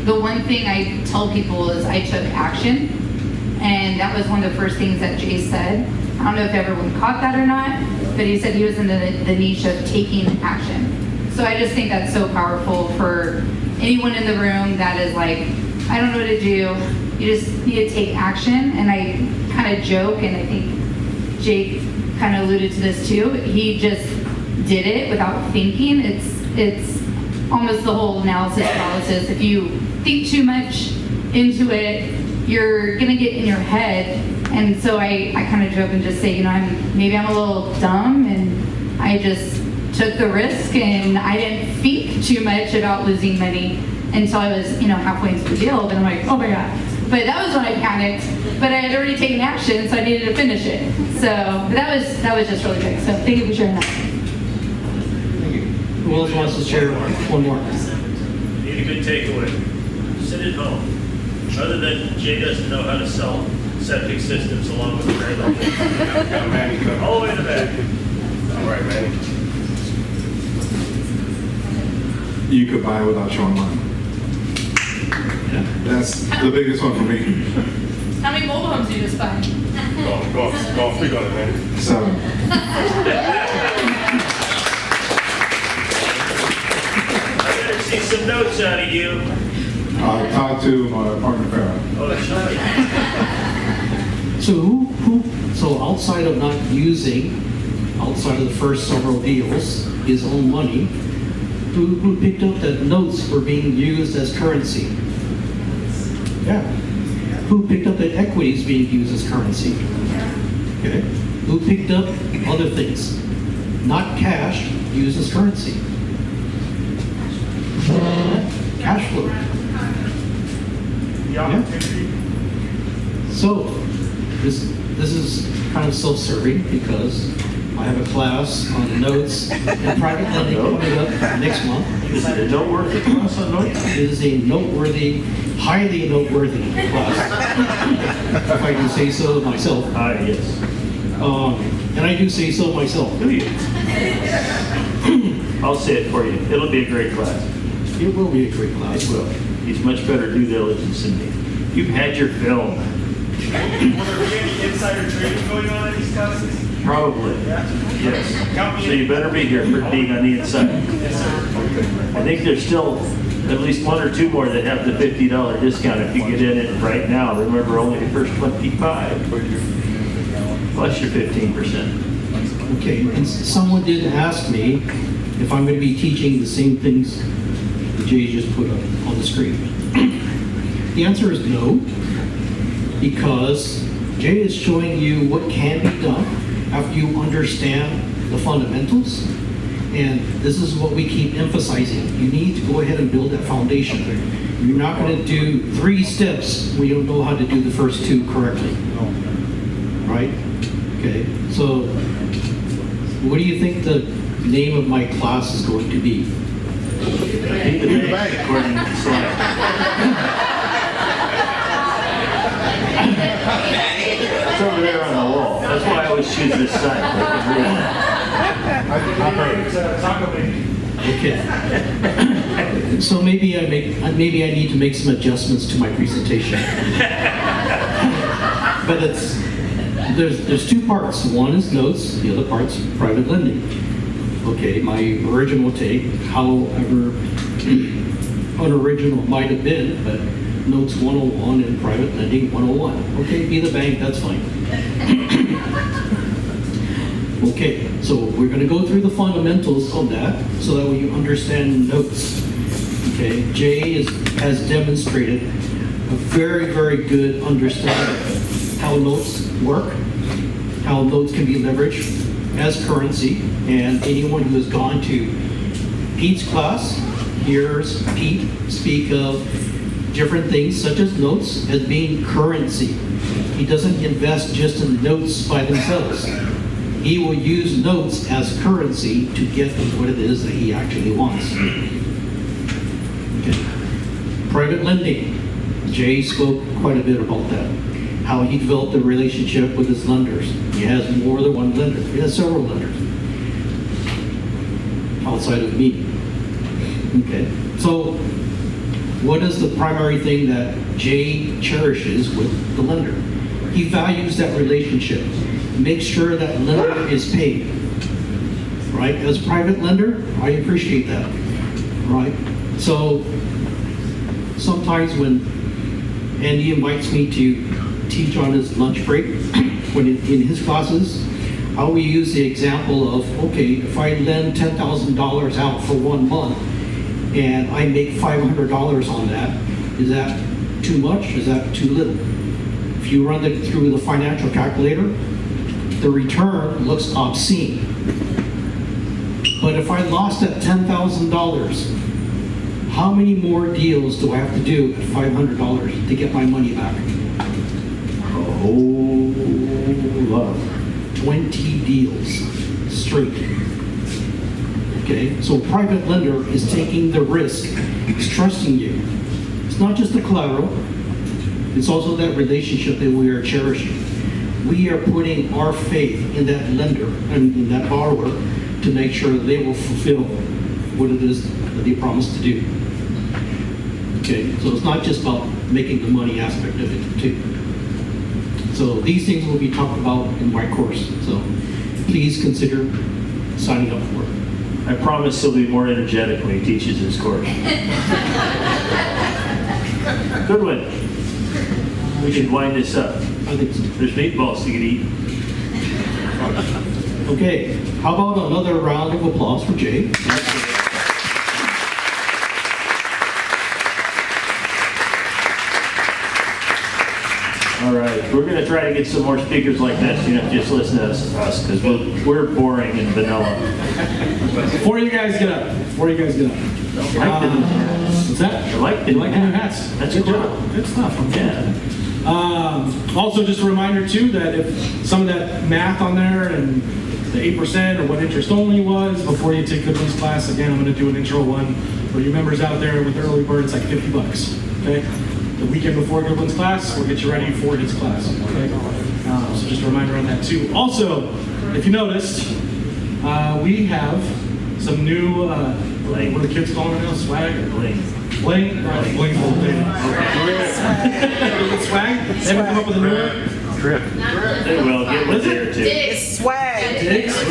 the one thing I tell people is I took action, and that was one of the first things that Jay said. I don't know if everyone caught that or not, but he said he was in the niche of taking action. So I just think that's so powerful for anyone in the room that is like, I don't know what to do. You just need to take action. And I kind of joke, and I think Jake kind of alluded to this too. He just did it without thinking. It's almost the whole analysis paralysis. If you think too much into it, you're gonna get in your head. And so I kind of joke and just say, maybe I'm a little dumb, and I just took the risk, and I didn't think too much about losing money until I was, halfway into the deal. Then I'm like, oh my God. But that was when I panicked, but I had already taken action, so I needed to finish it. So that was just really big. So thank you for sharing that. Thank you. Who else wants to share one more? Need a good takeaway. Sit at home. Other than Jay doesn't know how to sell septic systems along with the trailer. All the way in the back. All right, Manny. You could buy without showing money. That's the biggest one for me. How many mobile homes do you just buy? Go on, speak on it, Manny. 7. I better see some notes out of you. Talk to my partner, Farrah. Oh, that's right. So outside of not using, outside of the first several deals, his own money, who picked up that notes were being used as currency? Yeah. Who picked up that equities being used as currency? Okay. Who picked up other things? Not cash, used as currency. Cash flow. Yeah. So this is kind of self-serving because I have a class on notes and private lending coming up next month. Is it a noteworthy class on notes? It is a noteworthy, highly noteworthy class, if I do say so myself. Yes. And I do say so myself. Do you? I'll say it for you. It'll be a great class. It will be a great class. It will. He's much better due diligence than me. You've had your fill. Will there be any insider trading going on in these classes? Probably. Yeah? Yes. So you better be here for being on the inside. Yes, sir. I think there's still at least 1 or 2 more that have the $50 discount if you get in it right now. Remember, only the first 25 plus your 15%. Okay, and someone did ask me if I'm going to be teaching the same things that Jay just put up on the screen. The answer is no, because Jay is showing you what can be done after you understand the fundamentals. And this is what we keep emphasizing. You need to go ahead and build that foundation. You're not going to do 3 steps when you don't know how to do the first 2 correctly. Right? Okay, so what do you think the name of my class is going to be? Beat the bank, according to the slide. It's over there on the wall. That's why I always choose this side. Okay. So maybe I need to make some adjustments to my presentation. But there's 2 parts. One is notes, the other part's private lending. Okay, my original take, however unoriginal it might have been, but notes 101 and private lending 101. Okay, be the bank, that's fine. Okay, so we're going to go through the fundamentals of that so that way you understand notes. Okay, Jay has demonstrated a very, very good understanding of how notes work, how notes can be leveraged as currency, and anyone who has gone to Pete's class hears Pete speak of different things such as notes as being currency. He doesn't invest just in notes by themselves. He will use notes as currency to get what it is that he actually wants. Okay. Private lending. Jay spoke quite a bit about that. how he developed a relationship with his lenders. He has more than one lender. He has several lenders outside of me. Okay, so what is the primary thing that Jay cherishes with the lender? He values that relationship. Make sure that lender is paid. Right? As a private lender, I appreciate that. Right? So sometimes when Andy invites me to teach on his lunch break, when in his classes, I will use the example of, okay, if I lend $10,000 out for 1 month and I make $500 on that, is that too much? Is that too little? If you run it through the financial calculator, the return looks obscene. But if I lost that $10,000, how many more deals do I have to do at $500 to get my money back? A whole lot. 20 deals straight. Okay, so a private lender is taking the risk. It's trusting you. It's not just the collateral. It's also that relationship that we are cherishing. We are putting our faith in that lender and in that borrower to make sure that they will fulfill what it is that they promised to do. Okay, so it's not just about making the money aspect of it too. So these things will be talked about in my course. So please consider signing up for it. I promise he'll be more energetic when he teaches his course. Good one. We should wind this up. I think so. There's meatballs you can eat. Okay, how about another round of applause for Jay? All right, we're going to try to get some more speakers like this. You don't just listen to us because we're boring and vanilla. Before you guys get up. What's that? I like the new hats. That's good cool. job. Good stuff. Yeah. Also, just a reminder too that if some of that math on there and the 8% or what interest only was before you take Goodwin's class, again, I'm going to do an intro one for you members out there with the early bird. It's like $50. Okay. The weekend before Goodwin's class, we'll get you ready for his class. Okay. So just a reminder on that too. Also, if you noticed, we have some new, what are the kids calling it now? Swag or bling? Bling? Bling. Swag? They haven't come up with a new one? Drip. They will get with there too. It's swag. Dicks? So,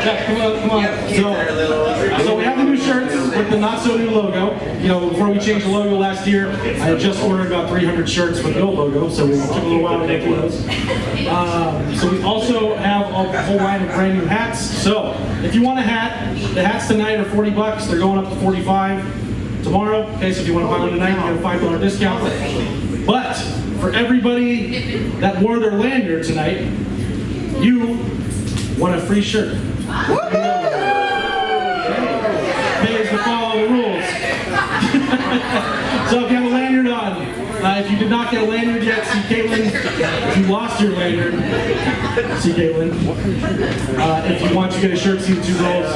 yeah, come on. So we have the new shirts with the not so new logo. You know, before we changed the logo last year, I had just ordered about 300 shirts with the old logo, so we took a little while to make those. So we also have a whole line of brand new hats. So if you want a hat, the hats tonight are $40. They're going up to $45 tomorrow. Okay, so if you want to buy one tonight, you get a $5 discount. But for everybody that wore their lanyard tonight, you won a free shirt. Pays to follow the rules. So if you have a lanyard on, if you did not get a lanyard yet, see Caitlin. If you lost your lanyard, see Caitlin. If you want to get a shirt, see the two girls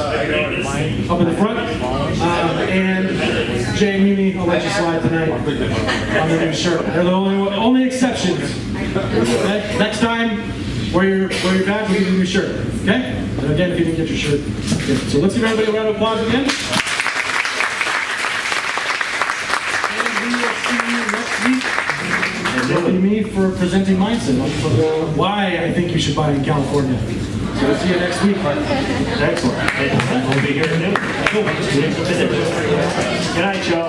up in the front. And Jay and Mimi, I'll let you slide tonight on the new shirt. They're the only exceptions. Okay? Next time, wear your badge, we'll give you a new shirt. Okay? And again, if you didn't get your shirt. Okay. So let's give everybody a round of applause again. And we will see you next week. And thank you, me, for presenting mindset on why I think you should buy in California. So we'll see you next week. Excellent. We'll be here at noon. Good night, y'all.